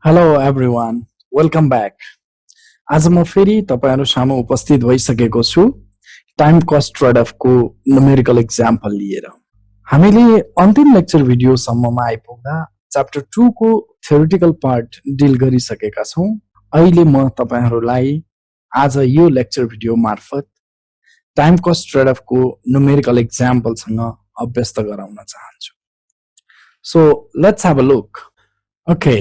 Hello everyone, welcome back. आज म फेरि तपाईहरु सामु उपस्थित भइसकेको छु टाइम कस्ट ट्रेड अफको न्युमेरिकल एक्जाम्पल लिएर। हामीले अन्तिम लेक्चर भिडियोसम्ममा आइपुग्दा च्याप्टर 2 को थ्योरिटिकल पार्ट डिल गरिसकेका छौं। अहिले म तपाईहरुलाई आज यो लेक्चर भिडियो मार्फत टाइम कस्ट ट्रेड अफको न्युमेरिकल एक्जाम्पलसँग अभ्यस्त गराउन चाहन्छु। So let's have a look. Okay,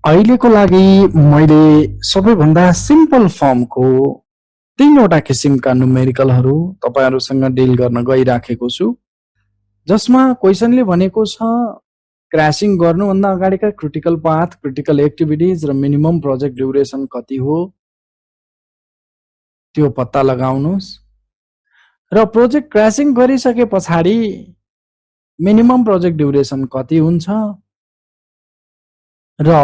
अहिलेको लागि मैले सबैभन्दा सिम्पल फर्मको तीनवटा किसिमका न्युमेरिकलहरु तपाईहरुसँग डिल गर्न गइराखेको छु, जसमा क्वेशनले भनेको छ क्रैशिङ गर्नुभन्दा अगाडिका क्रिटिकल पाथ, क्रिटिकल एक्टिभिटीज र मिनिमम प्रोजेक्ट ड्युरेसन कति हो त्यो पत्ता लगाउनुस्, र प्रोजेक्ट क्रैशिङ गरिसके पछाडी मिनिमम प्रोजेक्ट ड्युरेसन कति हुन्छ र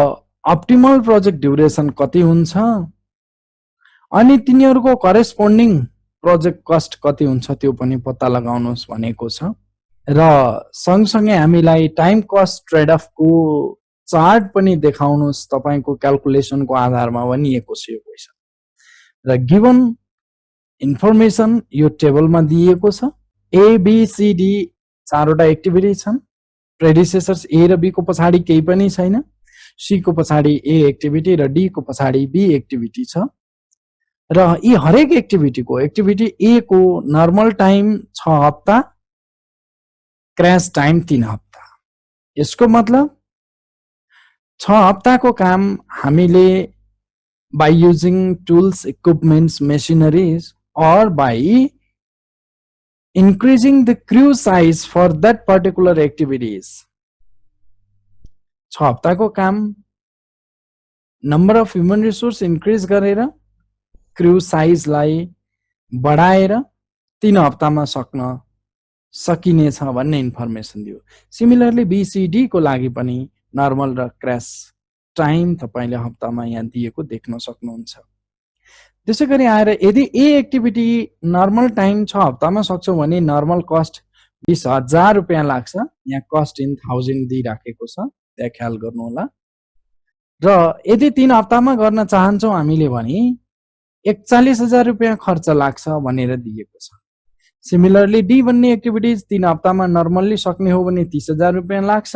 अप्टिमल प्रोजेक्ट ड्युरेसन कति हुन्छ, अनि तिनीहरुको करेस्पोन्डिङ प्रोजेक्ट कस्ट कति हुन्छ त्यो पनि पत्ता लगाउनुस् भनेको छ। र सँगसँगै हामीलाई टाइम कस्ट ट्रेड अफ को चार्ट पनि देखाउनुस् तपाईको क्याल्कुलेसनको आधारमा भनिएको छ यो क्वेशन। र गिवन इन्फर्मेसन यो टेबलमा दिएको छ। ए बी सी डी चारवटा एक्टिभिटी छन्। प्रेडिसेसर्स ए र बी को पछाडी केही पनि छैन। सी को पछाडी ए एक्टिभिटी र डी को पछाडी बी एक्टिभिटी छ। र यी हरेक एक्टिभिटी ए को नर्मल टाइम 6 हप्ता, क्रैश टाइम 3 हप्ता। यसको मतलब 6 हप्ताको काम हामीले by using tools, equipments, machineries or by increasing the crew size for that particular activities। 6 हप्ताको काम number of human resource increase गरेर क्रू साइजलाई बढाएर 3 हप्तामा सक्न सकिनेछ भन्ने इन्फर्मेसन दियो। सिमिलरली बीसीडी को लागि पनि नर्मल र क्रैश टाइम तपाईले हप्तामा यहाँ दिएको देख्न सक्नुहुन्छ। त्यसैगरी आएर यदि ए एक्टिभिटी नर्मल टाइम 6 हप्तामा सक्छौ भने नर्मल कस्ट 20,000 रुपैयाँ लाग्छ। यहाँ कस्ट इन 1000 दिइराखेको छ, त्यहाँ ख्याल गर्नु होला। र यदि 3 हप्तामा गर्न चाहन्छौ हामीले भने 41,000 रुपैयाँ खर्च लाग्छ भनेर दिएको छ। सिमिलरली डी भन्ने एक्टिभिटीज 3 हप्तामा नर्मल्ली सक्ने हो भने 30,000 रुपैयाँ लाग्छ।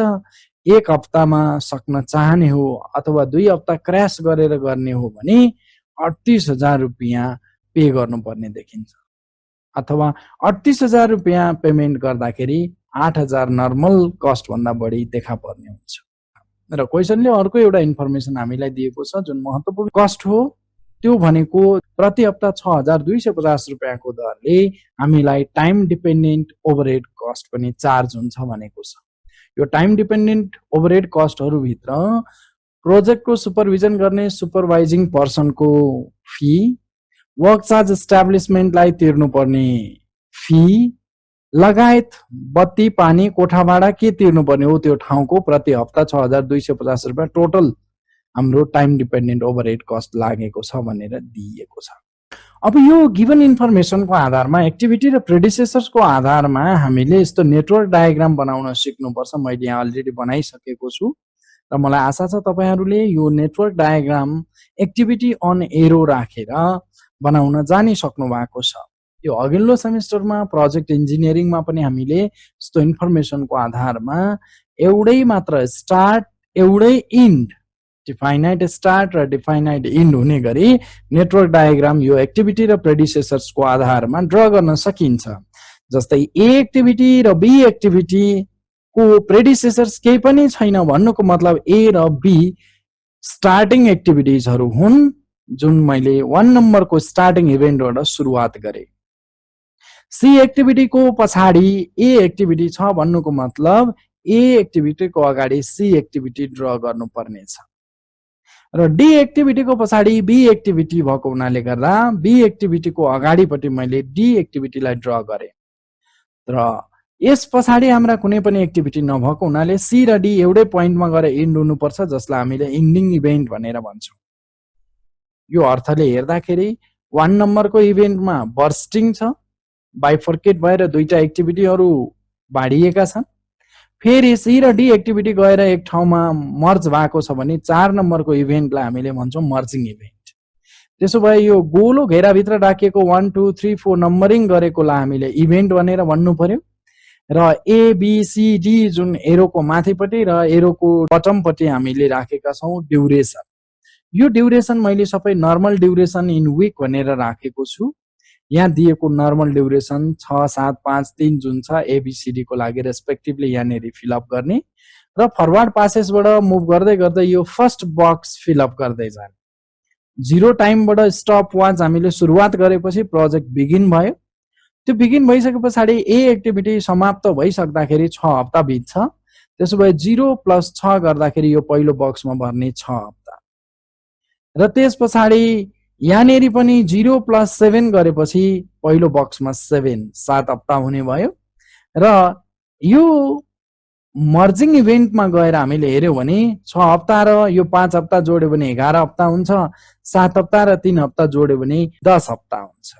1 हप्तामा सक्न चाहने हो अथवा 2 हप्ता क्रैश गरेर गर्ने हो भने 38,000 रुपैयाँ पे गर्नुपर्ने देखिन्छ। अथवा 38,000 रुपैयाँ पेमेन्ट गर्दाखेरि 8,000 नर्मल कस्ट भन्दा बढी देखा पर्ने हुन्छ। र क्वेशनले अर्को एउटा इन्फर्मेसन हामीलाई दिएको छ जुन महत्त्वपूर्ण कस्ट हो, त्यो भनेको प्रति हप्ता 6,250 रुपैयाँको दरले हामीलाई टाइम डिपेन्डेन्ट ओभरहेड कस्ट पनि चार्ज हुन्छ भनेको छ। यो टाइम डिपेन्डेन्ट ओभरहेड कस्टहरु भित्र प्रोजेक्टको सुपरभिजन गर्ने सुपरभाइजिङ पर्सनको फी, वर्क चार्ज एस्टाब्लिशमेन्टलाई तिर्नुपर्ने फी लगायत बत्ती पानी कोठा भाडा के तिर्नुपर्ने हो त्यो ठाउँको प्रति हप्ता 6,250 रुपैयाँ टोटल हाम्रो टाइम डिपेन्डेन्ट ओभरहेड कस्ट लागेको छ भनेर दिएको छ। अब यो गिवन इन्फर्मेसनको आधारमा एक्टिभिटी र प्रेडिसेसर्सको आधारमा हामीले यस्तो नेटवर्क डायग्राम बनाउन सिक्नुपर्छ। मैले यहाँ अलरेडी बनाइसकेको छु र मलाई आशा छ तपाईहरुले यो network diagram activity an arrow राखेर बनाउन जानिसक्नु भएको छ। यो अघिल्लो सेमेस्टरमा प्रोजेक्ट इन्जिनियरिङमा पनि हामीले यस्तो इन्फर्मेसनको आधारमा एउटै मात्र स्टार्ट एउटै इन्ड, डिफाइनाइट स्टार्ट र डिफाइनाइट इन्ड हुने गरी नेटवर्क डायग्राम यो एक्टिभिटी र प्रेडिसेसर्सको आधारमा ड्र गर्न सकिन्छ। जस्तै ए एक्टिभिटी र बी एक्टिभिटी को प्रेडिसेसर्स केही पनि छैन भन्नुको मतलब ए र बी स्टार्टिङ एक्टिभिटीजहरु हुन् जुन मैले 1 नम्बरको स्टार्टिङ इभेन्टबाट सुरुवात गरे। सी एक्टिभिटी को पछाडी ए एक्टिभिटी छ भन्नुको मतलब ए एक्टिभिटी को अगाडि सी एक्टिभिटी ड्र गर्नुपर्ने छ। र डी एक्टिभिटी को पछाडी बी एक्टिभिटी भएको हुनाले गर्दा बी एक्टिभिटी को अगाडिपट्टि मैले डी एक्टिभिटीलाई ड्र गरे। र यस पछाडी हाम्रा कुनै पनि एक्टिभिटी नभएको हुनाले सी र डी एउटै पोइन्टमा गएर इन्ड हुनुपर्छ, जसलाई हामीले इन्डिङ इभेन्ट भनेर भन्छौं। यो अर्थले हेर्दाखेरि 1 नम्बरको इभेन्टमा बर्स्टिङ छ, बाइफर्केट भएर दुईटा एक्टिभिटीहरु बाडिएका छन्। फेरि सी र डी एक्टिभिटी गएर एक ठाउँमा मर्ज भएको छ भने 4 नम्बरको इभेन्टलाई हामीले भन्छौँ मर्जिङ इभेन्ट। त्यसो भए यो गोलो घेराभित्र राखिएको 1 2 3 4 नम्बरिङ गरेकोलाई हामीले इभेन्ट भनेर भन्नु पर्यो र एबिसिडी जुन एरोको माथिपट्टि र एरोको बटमपट्टि हामीले राखेका छौँ ड्युरेसन। यो ड्युरेसन मैले सबै नर्मल ड्युरेसन इन विक भनेर राखेको छु। यहाँ दिएको नर्मल ड्युरेसन 6 7 5 3 जुन छ एबिसिडी को लागि रेस्पेक्टिभली यहाँनेरि फिलअप गर्ने र फरवर्ड पासेसबाट मुभ गर्दै गर्दै यो फर्स्ट बक्स फिलअप गर्दै जाने। 0 टाइमबाट स्टप वाच हामीले सुरुवात गरेपछि प्रोजेक्ट बिगिन भयो। त्यो बिगिन भइसके पछाडि ए एक्टिभिटी समाप्त भइसक्दाखेरि 6 हप्ता बित्छ। त्यसो भए 0 + 6 गर्दाखेरि यो पहिलो बक्समा भर्ने 6 हप्ता र त्यस पछाडि यहाँनेरि पनि 0 + 7 गरेपछि पहिलो बक्समा 7 हप्ता हुने भयो र यो मर्जिङ इभेन्टमा गएर हामीले हेर्यौं भने 6 हप्ता र यो 5 हप्ता जोड्यो भने 11 हप्ता हुन्छ, 7 हप्ता र 3 हप्ता जोड्यो भने 10 हप्ता हुन्छ।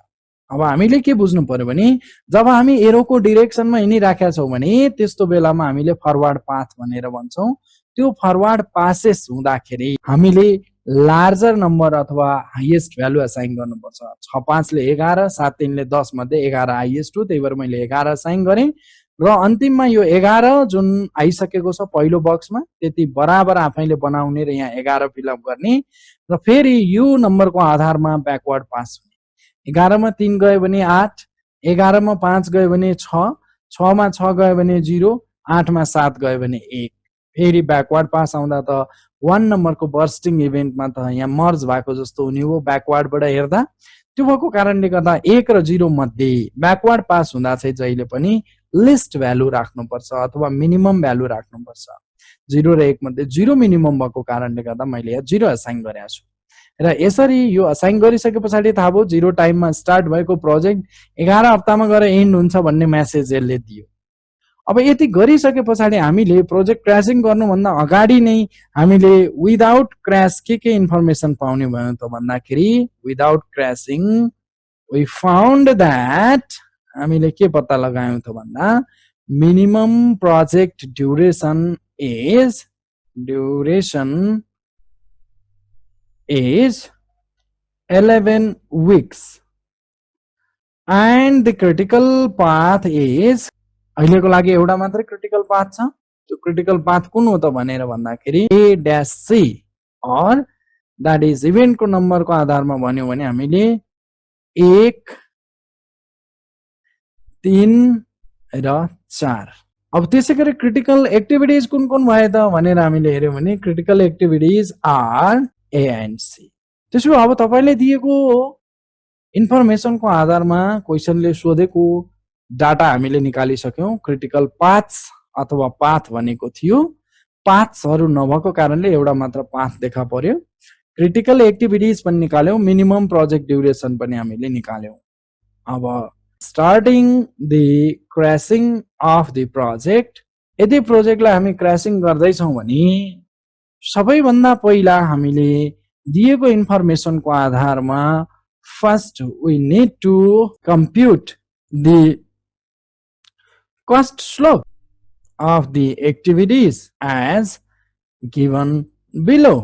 अब हामीले के बुझ्नु पर्यो भने जब हामी एरोको डिरेक्सनमा हिँडिराखेका छौं भने त्यस्तो बेलामा हामीले फरवर्ड पाथ भनेर भन्छौं। त्यो फरवर्ड पासेस हुँदाखेरि हामीले लार्जर नम्बर अथवा हाईएस्ट भ्यालु असाइन गर्नुपर्छ। 6 5 ले 11, 7 3 ले 10 मध्ये 11 हाईएस्ट हो, त्यही भएर मैले 11 असाइन गरेँ र अन्तिममा यो 11 जुन आइसकेको छ पहिलो बक्समा त्यति बराबर आफैले बनाउने र यहाँ 11 फिलअप गर्ने र फेरि यो नम्बरको आधारमा ब्याकवर्ड पास हुने। 11 मा 3 गयो भने 8, 11 मा 5 गयो भने 6, 6 मा 6 गयो भने 0, 8 मा 7 गयो भने 1। फेरि ब्याकवर्ड पास आउँदा त 1 नम्बरको बर्स्टिङ इभेन्टमा त यहाँ मर्ज भएको जस्तो हुने हो ब्याकवर्डबाट हेर्दा। त्यो भएको कारणले गर्दा 1 र 0 मध्ये ब्याकवर्ड पास हुँदा चाहिँ जहिले पनि लिस्ट भ्यालु राख्नुपर्छ अथवा मिनिमम भ्यालु राख्नुपर्छ। 0 र 1 मध्ये 0 मिनिमम भएको कारणले गर्दा मैले यहाँ 0 असाइन गरेको छु र यसरी यो असाइन गरिसके पछाडि थाहा भयो 0 टाइममा स्टार्ट भएको प्रोजेक्ट 11 हप्तामा गएर एन्ड हुन्छ भन्ने मेसेज यसले दियो। अब यति गरिसके पछाडि हामीले प्रोजेक्ट क्र्यासिङ गर्नुभन्दा अगाडि नै हामीले विदाउट क्र्यास के इन्फर्मेसन पाउने भयो त भन्दाखेरि विदाउट क्र्यासिङ वी फाउन्ड दैट हामीले के पत्ता लगायौं त भन्दा minimum project duration is 11 weeks and the critical path is अहिलेको लागि एउटा मात्रै क्रिटिकल पाथ छ। त्यो क्रिटिकल पाथ कुन हो त भनेर भन्दाखेरि A-C और दैट इज इभेन्टको नम्बरको आधारमा भन्यो भने हामीले 1 3 र 4। अब त्यसैगरी क्रिटिकल एक्टिभिटीज कुन कुन भए त भनेर हामीले हेर्यौं भने critical activities are A and C। त्यसो अब तपाईले दिएको इन्फर्मेसनको आधारमा क्वेशनले सोधेको डाटा हामीले निकालिसक्यौं। क्रिटिकल पाथ्स अथवा पाथ भनेको थियो, पाथ्सहरु नभएको कारणले एउटा मात्र पाथ देखा पर्यो। क्रिटिकल एक्टिभिटीज पनि निकाल्यौं, मिनिमम प्रोजेक्ट ड्युरेसन पनि हामीले निकाल्यौं। अब starting the crashing of the project, यदि प्रोजेक्टलाई हामी क्र्यासिङ गर्दै छौं भने सबैभन्दा पहिला हामीले दिएको इन्फर्मेसनको आधारमा first we need to compute the cost slope of the activities as given below।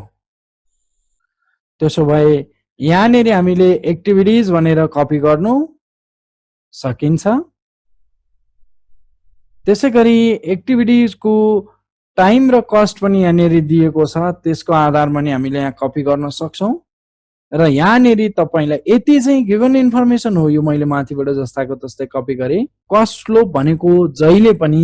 त्यसो भए यहाँनेरि हामीले एक्टिभिटीज भनेर कपी गर्नु सकिन्छ। त्यसैगरी एक्टिभिटीजको टाइम र कस्ट पनि यहाँनेरि दिएको छ, त्यसको आधारमा नि हामीले यहाँ कपी गर्न सक्छौं र यहाँनेरि तपाईलाई यति चाहिँ गिभन इन्फर्मेसन हो, यो मैले माथिबाट जस्ताको तस्तै कपी गरे। कस्ट स्लोप भनेको जहिले पनि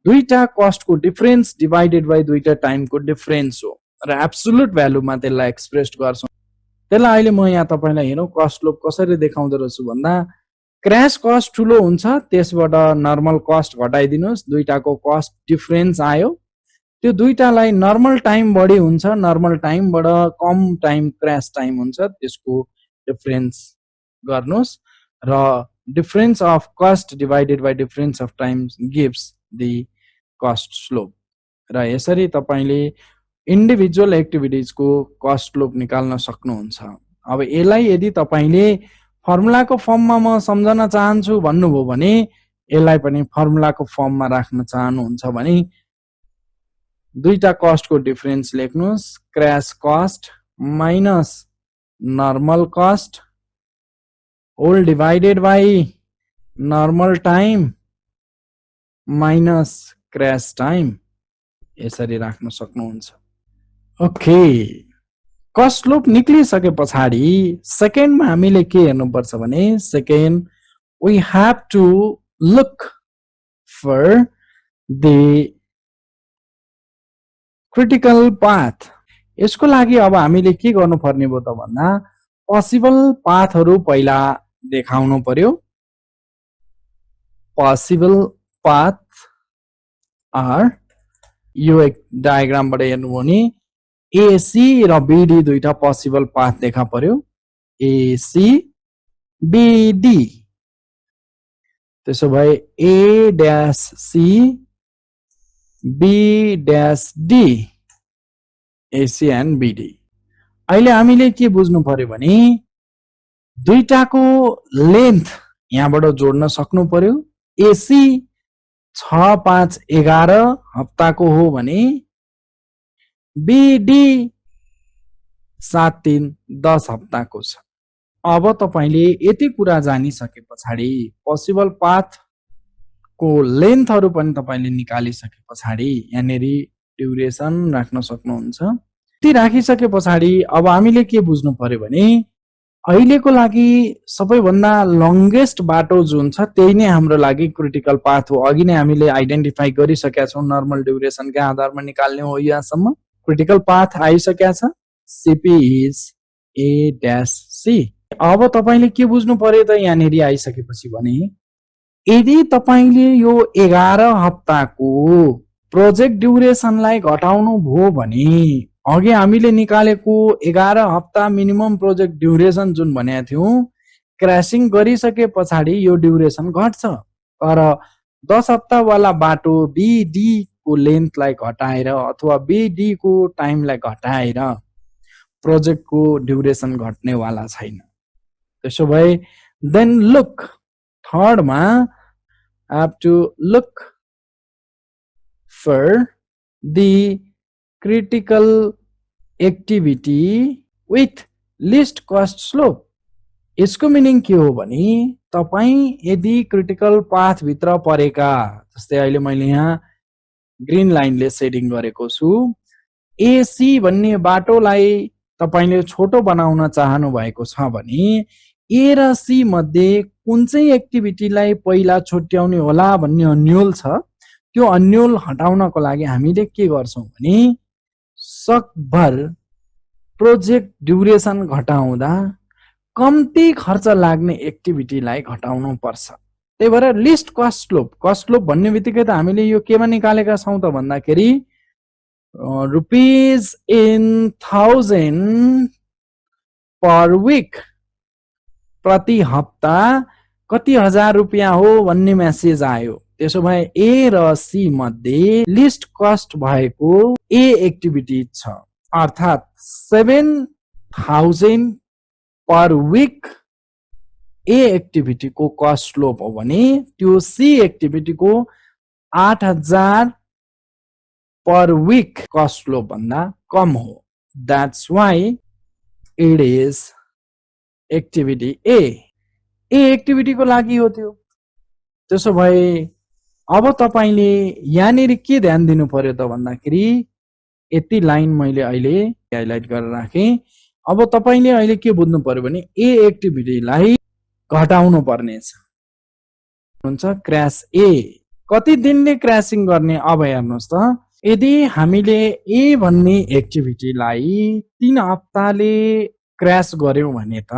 दुईटा कस्टको डिफरेन्स डिवाइडेड बाइ दुईटा टाइमको डिफरेन्स हो र एब्सोल्युट भ्यालुमा त्यसलाई एक्सप्रेस गर्छौं। त्यसलाई अहिले म यहाँ तपाईलाई हेरौं कस्ट स्लोप कसरी देखाउँदो रहेछु भन्दा क्र्याश कस्ट ठुलो हुन्छ, त्यसबाट नर्मल कस्ट घटाइदिनुस्, दुईटाको कस्ट डिफरेन्स आयो। त्यो दुईटालाई नर्मल टाइम बढी हुन्छ, नर्मल टाइमबाट कम टाइम क्र्याश टाइम हुन्छ, त्यसको डिफरेन्स गर्नुस् र difference of cost divided by difference of time gives the cost slope. र यसरी तपाईले इन्डिभिजुअल एक्टिभिटीजको कस्ट स्लोप निकाल्न सक्नुहुन्छ। अब यसलाई यदि तपाईले फर्मुलाको फर्ममा म सम्झन चाहन्छु भन्नुभयो भने यसलाई पनि फर्मुलाको फर्ममा राख्न चाहनुहुन्छ भने दुईटा कस्टको डिफरेन्स लेख्नुस्, crash cost minus normal cost whole divided by normal time minus crash time, यसरी राख्न सक्नुहुन्छ। ओके, कस्ट स्लोप निक्लिसके पछाडि सेकेन्डमा हामीले के हेर्नुपर्छ भने second we have to look for the critical path। यसको लागि अब हामीले के गर्नुपर्ने भयो त भन्दा पोसिबल पाथहरु पहिला देखाउनु पर्यो। पोसिबल पाथ आर यो एक डायग्रामबाट हेर्नु भने AC र BD दुईटा पोसिबल पाथ देखा पर्यो। AC BD, त्यसो भए A dash C B dash D AC and BD। अहिले हामीले के बुझ्नु पर्यो भने दुईटाको लेन्थ यहाँबाट जोड्न सक्नु पर्यो। AC 6, 5, 11 हप्ताको हो भने BD 7, 3, 10 हप्ताको छ। अब तपाईले यति कुरा जानिसके पछाडि पोसिबल पाथ को लेन्थहरु पनि तपाईले निकालिसके पछाडि यहाँनेरि ड्युरेसन राख्न सक्नुहुन्छ। ती राखिसके पछाडि अब हामीले के बुझ्नु पर्यो भने अहिलेको लागि सबैभन्दा लंगेस्ट बाटो जुन छ त्यही नै हाम्रो लागि क्रिटिकल पाथ हो। अघि नै हामीले आइडेन्टिफाई गरिसकेका छौं, नर्मल ड्युरेसन का आधारमा निकाल्ने हो यहाँसम्म। क्रिटिकल पाथ आइसकेको छ, CP इज A-C। अब तपाईले के बुझ्नु पर्यो त यहाँनेरि आइसकेपछि भने यदि तपाईले यो 11 हप्ताको प्रोजेक्ट ड्युरेसनलाई घटाउनु भो भने अघि हामीले निकालेको 11 हप्ता मिनिमम प्रोजेक्ट ड्युरेसन जुन भनेको थियौं क्रैशिङ गरिसके पछाडि यो ड्युरेसन घट्छ। तर 10 हप्ता वाला बाटो BD को लेन्थलाई घटाएर अथवा BD को टाइमलाई घटाएर प्रोजेक्ट को ड्युरेसन घट्ने वाला छैन। त्यसो भए देन लुक थर्ड मा have to look for the critical activity with least cost slope। यसको मिनिङ के हो भने तपाई यदि क्रिटिकल पाथ भित्र परेका, जस्तै अहिले मैले यहाँ ग्रीन लाइनले सेडिङ गरेको छु, AC भन्ने बाटोलाई तपाईले छोटो बनाउन चाहनु भएको छ भने A र C मध्ये कुन चाहिँ एक्टिभिटीलाई पहिला छुट्याउने होला भन्ने अन्यल छ। त्यो अन्यल हटाउनको लागि हामीले के गर्छौं भने सकभर प्रोजेक्ट ड्युरेसन घटाउँदा कम्ती खर्च लाग्ने एक्टिभिटीलाई घटाउनु पर्छ। त्यही भएर लिस्ट कस्ट स्लोप भन्ने बित्तिकै त हामीले यो केमा निकालेका छौं त भन्दाखेरि रुपीज इन 1000 पर वीक, प्रति हप्ता कति हजार रुपैयाँ हो भन्ने मेसेज आयो। त्यसो भए A र C मध्ये लिस्ट कस्ट भएको A एक्टिभिटी छ, अर्थात 7000 पर वीक A एक्टिभिटी को कस्ट स्लोप हो भने त्यो C एक्टिभिटी को 8000 पर वीक कस्ट स्लोप भन्दा कम हो। That's why it is activity A activity को लागि हो त्यो। त्यसो भए अब तपाईले यहाँनेरि के ध्यान दिनु पर्यो त भन्दाखेरि यति लाइन मैले अहिले हाइलाइट गरेर राखे। अब तपाईले अहिले के बुझ्नु पर्यो भने A एक्टिभिटीलाई घटाउनु पर्ने छ। हुन्छ क्र्याश A कति दिनले क्रैशिङ गर्ने अब हेर्नुस् त। यदि हामीले A भन्ने एक्टिभिटीलाई 3 हप्ताले क्र्याश गर्यौं भने त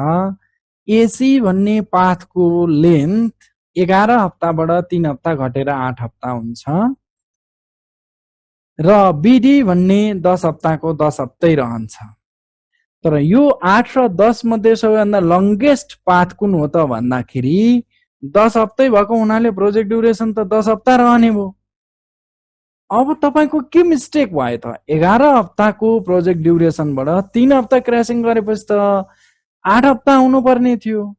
AC भन्ने पाथको लेन्थ 11 हप्ताबाट 3 हप्ता घटेर 8 हप्ता हुन्छ र BD भन्ने 10 हप्ताको 10 हप्तै रहन्छ। तर यो 8 र 10 मध्ये सबैभन्दा लंगेस्ट पाथ कुन हो त भन्दाखेरि 10 हप्तै भएको हुनाले प्रोजेक्ट ड्युरेसन त 10 हप्ता रहने भयो। अब तपाईको के मिस्टेक भयो त 11 हप्ताको प्रोजेक्ट ड्युरेसनबाट 3 हप्ता क्रैशिङ गरेपछि त 8 हप्ता हुनु पर्ने थियो।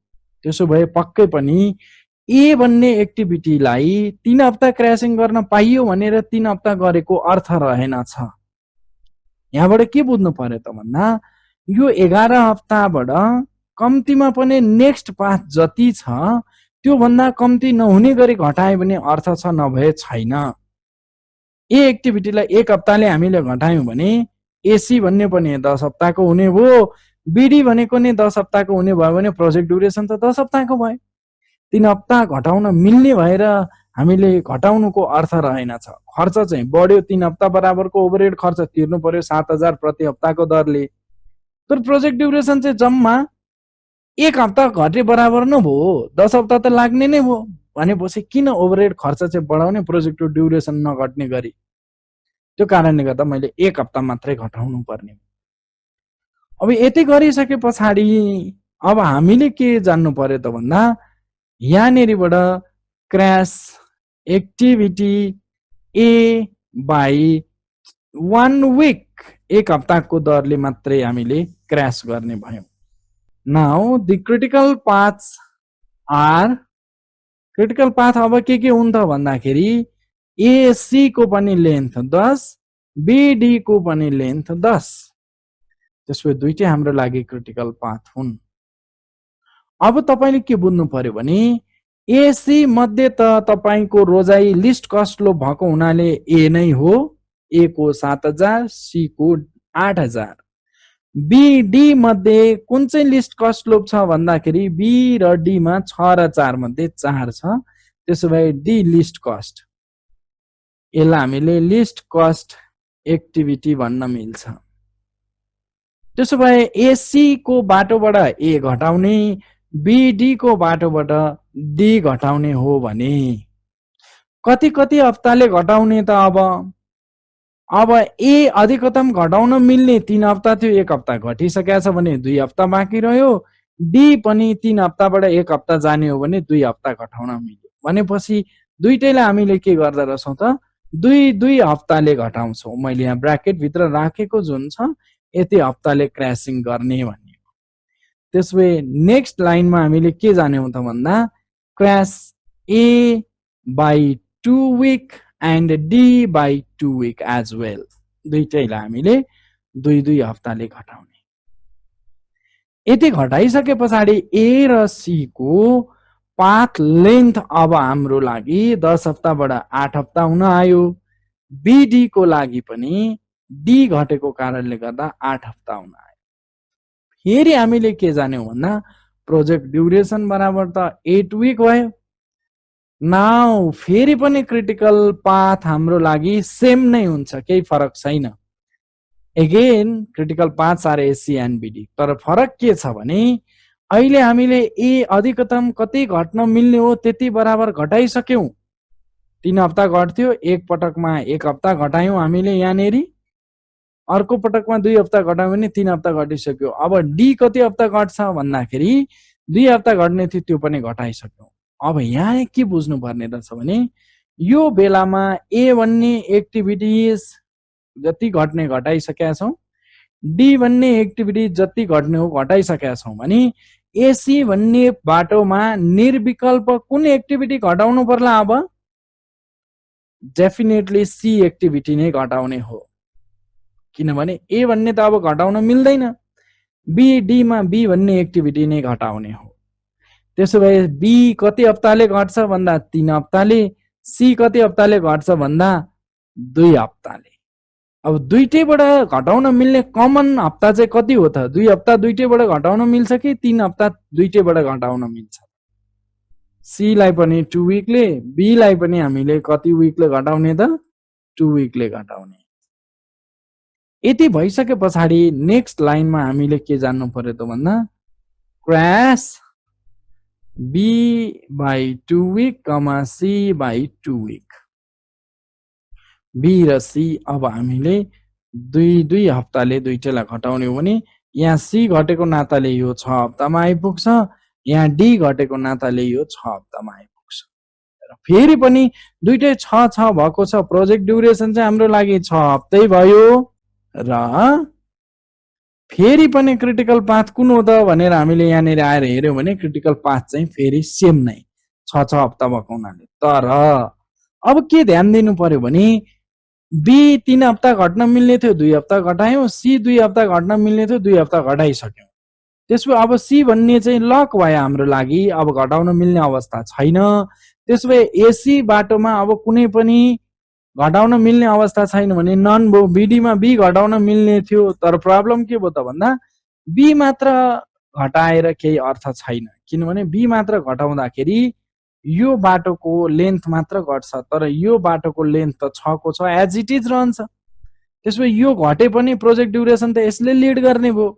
त्यसो भए पक्कै पनि ए भन्ने एक्टिभिटीलाई 3 हप्ता क्र्यासिङ गर्न पाइयो भनेर 3 हप्ता गरेको अर्थ रहेनछ। यहाँबाट के बुझ्नु पर्यो त भन्दा यो 11 हप्ताबाट कम्तीमा पनि नेक्स्ट पाथ जति छ त्यो भन्दा कम्ती नहुने गरी घटायो भने अर्थ छ, नभए छैन। ए एक्टिभिटीलाई 1 हप्ताले हामीले घटायौं भने एसी भन्ने पनि 10 हप्ताको हुने भयो, बीडी भनेको नि 10 हप्ताको हुने भयो भने प्रोजेक्ट ड्युरेसन त 10 हप्ताको भयो। 3 हप्ता घटाउन मिल्ने भएर हामीले घटाउनुको अर्थ रहेनछ। खर्च चाहिँ बढ्यो, 3 हप्ता बराबरको ओभरहेड खर्च तिर्नु पर्यो 7,000 प्रति हप्ताको दरले। तर प्रोजेक्ट ड्युरेसन चाहिँ जम्मा 1 हप्ता घटे बराबर न भयो, 10 हप्ता त लाग्ने नै भयो भनेपछि किन ओभरहेड खर्च चाहिँ बढाउने प्रोजेक्टको ड्युरेसन नघट्ने गरी? त्यो कारणले गर्दा मैले 1 हप्ता मात्रै घटाउनु पर्ने। अब यति गरिसके पछाडि अब हामीले के जान्नु पर्यो त भन्दा यहाँनेरिबाट crash activity a by 1 week 1 हप्ताको दरले मात्रै हामीले क्र्यास गर्ने भयौं। Now the critical paths are, critical path अब के हुन् त भन्दाखेरि एसी को पनि लेन्थ 10, बीडी को पनि लेन्थ 10, त्यसो दुईटै हाम्रो लागि क्रिटिकल पाथ हुन्। अब तपाईले के बुझ्नु पर्यो भने एसी मध्ये त तपाईको रोजाई लिस्ट कस्ट लो भएको हुनाले ए नै हो, ए को 7,000, सी को 8,000। बीडी मध्ये कुन चाहिँ लिस्ट कस्ट लोप छ भन्दाखेरि बी र डी मा 6 र 4 मध्ये 4 छ, त्यसो भए डी लिस्ट कस्ट। यसलाई हामीले लिस्ट कस्ट एक्टिभिटी भन्न मिल्छ। त्यसो भए एसी को बाटोबाट ए घटाउने, बीडी को बाटोबाट डी घटाउने हो भने कति कति हप्ताले घटाउने त? अब ए अधिकतम घटाउन मिल्ने 3 हप्ता थियो, 1 हप्ता घटिसकेको छ भने 2 हप्ता बाँकी रह्यो। डी पनि 3 हप्ताबाट 1 हप्ता जाने हो भने 2 हप्ता घटाउन मिल्यो भनेपछि दुईटैलाई हामीले के गर्दा रहेछौं त 2 हप्ताले घटाउँछौं। मैले यहाँ ब्राकेट भित्र राखेको जुन छ यति हप्ताले क्र्यासिङ गर्ने भन्ने। त्यसैले नेक्स्ट लाइनमा हामीले के जान्यौं त भन्दा crash a by 2 week and d by 2 week as well, दुईटैलाई हामीले 2 हप्ताले घटाउने। यति घटाइसके पछाडि ए र सी को पाथ लेन्थ अब हाम्रो लागि 10 हप्ताबाट 8 हप्ता हुन आयो। बीडी को लागि पनि डी घटेको कारणले गर्दा 8 हप्ता हुन आयो। फेरि हामीले के जान्यौं भन्दा प्रोजेक्ट ड्युरेसन बराबर त 8 विक भयो। नाउ फेरि पनि क्रिटिकल पाथ हाम्रो लागि सेम नै हुन्छ, केही फरक छैन। Again critical paths are AC and BD, तर फरक के छ भने अहिले हामीले ए अधिकतम कति घट्न मिल्ने हो त्यति बराबर घटाइसक्यौं। 3 हप्ता घट्थ्यो, एक पटकमा 1 हप्ता घटायौं हामीले यहाँनेरि, अर्को पटकमा 2 हप्ता घटायौं भने 3 हप्ता घटिसक्यो। अब डी कति हप्ता घट्छ भन्दाखेरि 2 हप्ता घट्ने थियो, त्यो पनि घटाइसक्यौं। अब यहाँ के बुझ्नु पर्ने रहेछ भने यो बेलामा ए भन्ने एक्टिभिटीज जति घट्ने घटाइसकेका छौं, डी भन्ने एक्टिभिटी जति घट्ने हो घटाइसकेका छौं भने एसी भन्ने बाटोमा निर्विकल्प कुन एक्टिभिटी घटाउनु पर्ला? अब डेफिनेटली सी एक्टिभिटी नै घटाउने हो, किनभने ए भन्ने त अब घटाउन मिल्दैन। बी मा बी भन्ने एक्टिभिटी नै घटाउने हो। त्यसो भए बी कति हप्ताले घट्छ भन्दा 3 हप्ताले, सी कति हप्ताले घट्छ भन्दा 2 हप्ताले। अब दुईटैबाट घटाउन मिल्ने कमन हप्ता चाहिँ कति हो त? 2 हप्ता दुईटैबाट घटाउन मिल्छ कि 3 हप्ता दुईटैबाट घटाउन मिल्छ? सी लाई पनि 2 विकले, बी लाई पनि हामीले कति विकले घटाउने त? 2 विकले घटाउने। यति भइसके पछाडि नेक्स्ट लाइनमा हामीले के जान्नु पर्यो त भन्दा crash B by 2 week comma C by 2 week. B र सी अब हामीले 2 हप्ताले दुईटैलाई घटाउने हो भने यहाँ सी घटेको नाताले यो 6 हप्तामा आइपुग्छ, यहाँ डी घटेको नाताले यो 6 हप्तामा आइपुग्छ। र फेरि पनि दुईटै 6 भएको छ, प्रोजेक्ट ड्युरेसन चाहिँ हाम्रो लागि 6 हप्तै भयो। र फेरि पनि क्रिटिकल पाथ कुन हो त भनेर हामीले यहाँनिर आएर हेर्यौं भने क्रिटिकल पाथ चाहिँ फेरि सेम नै छ हप्ता भएको हुनाले। तर अब के ध्यान दिनु पर्यो भने बी 3 हप्ता घट्न मिल्ने थियो 2 हप्ता घटायौं, सी 2 हप्ता घट्न मिल्ने थियो 2 हप्ता घटाइसक्यौं। त्यसो अब सी भन्ने चाहिँ लक भयो हाम्रो लागि, अब घटाउन मिल्ने अवस्था छैन। त्यसो भए एसी बाटोमा अब कुनै पनि घटाउन मिल्ने अवस्था छैन भने नन भयो। बीडीमा बी घटाउन मिल्ने थियो, तर प्रब्लम के भयो त भन्दा बी मात्र घटाएर केही अर्थ छैन, किनभने बी मात्र घटाउँदाखेरि यो बाटोको लेन्थ मात्र घट्छ, तर यो बाटोको लेन्थ त 6 को 6 एज इट इज रहन्छ। त्यसो भए यो घटे पनि प्रोजेक्ट ड्युरेसन त यसले लिड गर्ने भयो।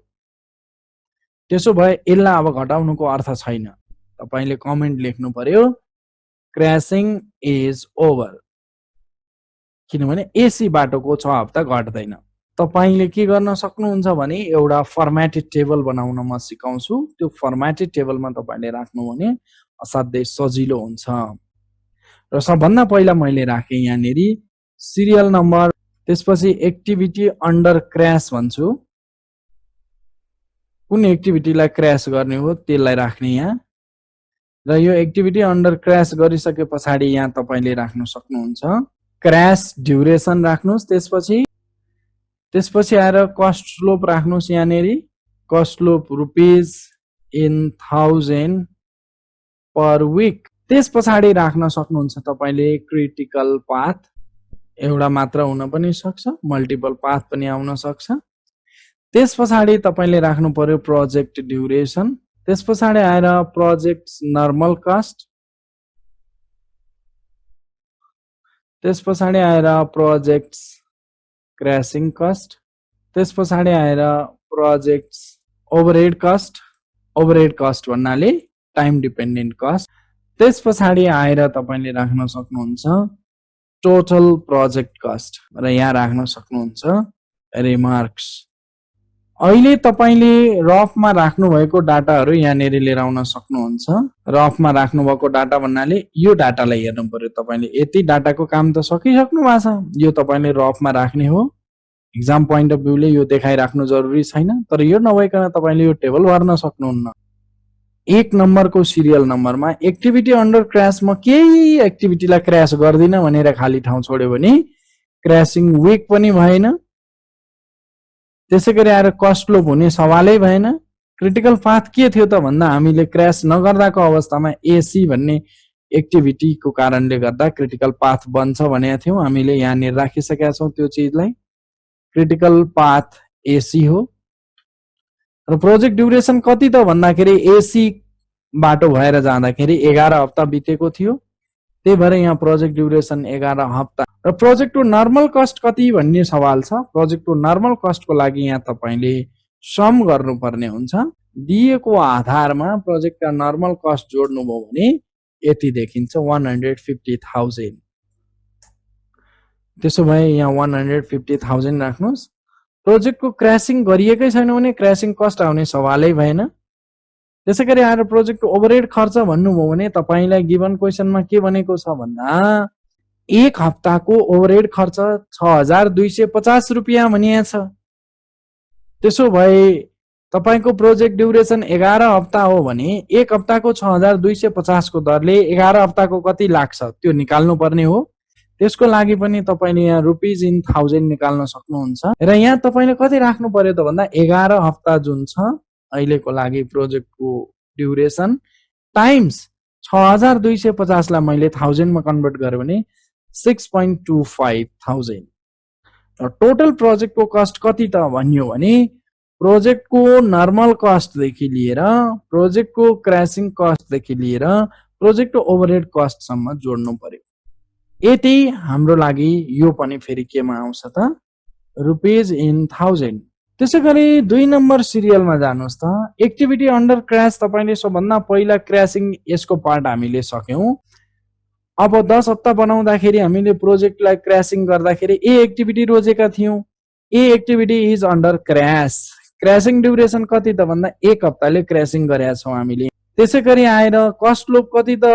त्यसो भए यसलाई अब घटाउनुको अर्थ छैन। तपाईले कमेन्ट लेख्नु पर्यो क्रैशिङ इज ओभर, किनभने एसी बाटोको 6 हप्ता घट्दैन। तपाईले के गर्न सक्नुहुन्छ भने एउटा फर्मेटेड टेबल बनाउन म सिकाउँछु। त्यो फर्मेटेड टेबलमा तपाईले राख्नु भने असाध्यै सजिलो हुन्छ। र सबभन्दा पहिला मैले राखे यहाँनेरि सिरियल नम्बर, त्यसपछि एक्टिभिटी अन्डर क्र्यास भन्छु। कुन एक्टिभिटीलाई क्र्यास गर्ने हो त्यसलाई राख्ने यहाँ, र यो एक्टिभिटी अन्डर क्र्यास गरिसके पछाडि यहाँ तपाईले राख्न सक्नुहुन्छ क्र्यास ड्युरेसन राख्नुस्। त्यसपछि आएर कस्ट स्लोप राख्नुस् यहाँनेरि। Cost slope rupees in 1000 per week. त्यस पछाडि राख्न सक्नुहुन्छ तपाईले क्रिटिकल पाथ, एउटा मात्र हुन पनि सक्छ, मल्टिपल पाथ पनि आउन सक्छ। त्यस पछाडि तपाईले राख्नु पर्यो प्रोजेक्ट ड्युरेसन। त्यस पछाडि आएर प्रोजेक्ट नर्मल कस्ट, त्यस पछाडि आएर प्रोजेक्ट क्रैशिङ कस्ट, त्यस पछाडि आएर project overhead cost. Overhead cost भन्नाले टाइम डिपेन्डेन्ट कस्ट। त्यस पछाडि आएर तपाईले राख्न सक्नुहुन्छ टोटल प्रोजेक्ट कस्ट, र यहाँ राख्न सक्नुहुन्छ रिमार्क्स। अहिले तपाईले रफमा राख्नु भएको डाटाहरु यहाँनेरि लिएर आउन सक्नुहुन्छ। रफमा राख्नु भएको डाटा भन्नाले यो डाटालाई हेर्नु पर्यो। तपाईले यति डाटाको काम त सकिसक्नु भएको छ, यो तपाईले रफमा राख्ने हो। एक्जाम पोइन्ट अफ भ्यूले यो देखाइराख्नु जरुरी छैन, तर यो नभइकन तपाईले यो टेबल भर्न सक्नुहुन्न। 1 नम्बरको सिरियल नम्बरमा एक्टिभिटी अन्डर क्र्यास म केही एक्टिभिटीलाई क्र्यास गर्दिन भनेर खाली ठाउँ छोड्यो भने क्र्याशिङ विक पनि भएन। त्यसैगरी आएर कस्ट स्लोप हुने सवालै भएन। क्रिटिकल पाथ के थियो त भन्दा हामीले क्र्यास नगर्दाको अवस्थामा एसी भन्ने एक्टिभिटीको कारणले गर्दा क्रिटिकल पाथ बन्छ भनेका थियौं। हामीले यहाँनिर राखिसकेका छौं त्यो चीजलाई। क्रिटिकल पाथ एसी हो। र प्रोजेक्ट ड्युरेसन कति त भन्दाखेरि एसी बाटो भएर जाँदाखेरि 11 हप्ता बितेको थियो, त्यही भएर यहाँ प्रोजेक्ट ड्युरेसन 11 हप्ता। र प्रोजेक्टको नर्मल कस्ट कति भन्ने सवाल छ। प्रोजेक्टको नर्मल कस्टको लागि यहाँ तपाईले सम गर्नुपर्ने हुन्छ। दिएको आधारमा प्रोजेक्टका नर्मल कस्ट जोड्नुभयो भने यति देखिन्छ 150,000। त्यसो भए यहाँ 150,000 राख्नुस्। प्रोजेक्टको क्रैशिङ गरिएकै छैन भने क्रैशिङ कस्ट आउने सवालै भएन। त्यसैगरी आएर प्रोजेक्टको ओभरहेड खर्च भन्नुभयो भने तपाईलाई गिवन क्वेशनमा के भनेको छ भन्दा 1 हप्ताको ओभरहेड खर्च 6250 रुपैयाँ भनिएको छ। त्यसो भए तपाईको प्रोजेक्ट ड्युरेसन 11 हप्ता हो भने 1 हप्ताको 6250 को दरले 11 हप्ताको कति लाग्छ त्यो निकाल्नु पर्ने हो। त्यसको लागि पनि तपाईले यहाँ रुपीज इन 1000 निकाल्न सक्नुहुन्छ। र यहाँ तपाईले कति राख्नु पर्यो त भन्दा 11 हप्ता जुन छ अहिलेको लागि प्रोजेक्टको ड्युरेसन टाइम्स 6250 लाई मैले 1000 मा कन्भर्ट गरे भने 6.25,000। र टोटल प्रोजेक्टको कस्ट कति त भनियो भने प्रोजेक्टको नर्मल कस्ट देखि लिएर प्रोजेक्टको क्रैशिङ कस्ट देखि लिएर प्रोजेक्टको ओभरहेड कस्ट सम्म जोड्नु पर्यो। यति हाम्रो लागि यो पनि फेरि केमा आउँछ त रुपीज इन 1000। त्यसैगरी 2 नम्बर सिरियलमा जानुस् त। एक्टिभिटी अन्डर क्र्यास तपाईले सबभन्दा पहिला क्रैशिङ यसको पार्ट हामीले सक्यौं। अब 10 हप्ता बनाउँदाखेरि हामीले प्रोजेक्टलाई क्रैशिङ गर्दाखेरि ए एक्टिभिटी रोजेका थियौं। A activity is under crash. Crashing duration कति त भन्दा 1 हप्ताले क्रैशिङ गरेका छौं हामीले। त्यसैगरी आएर कस्ट स्लोप कति त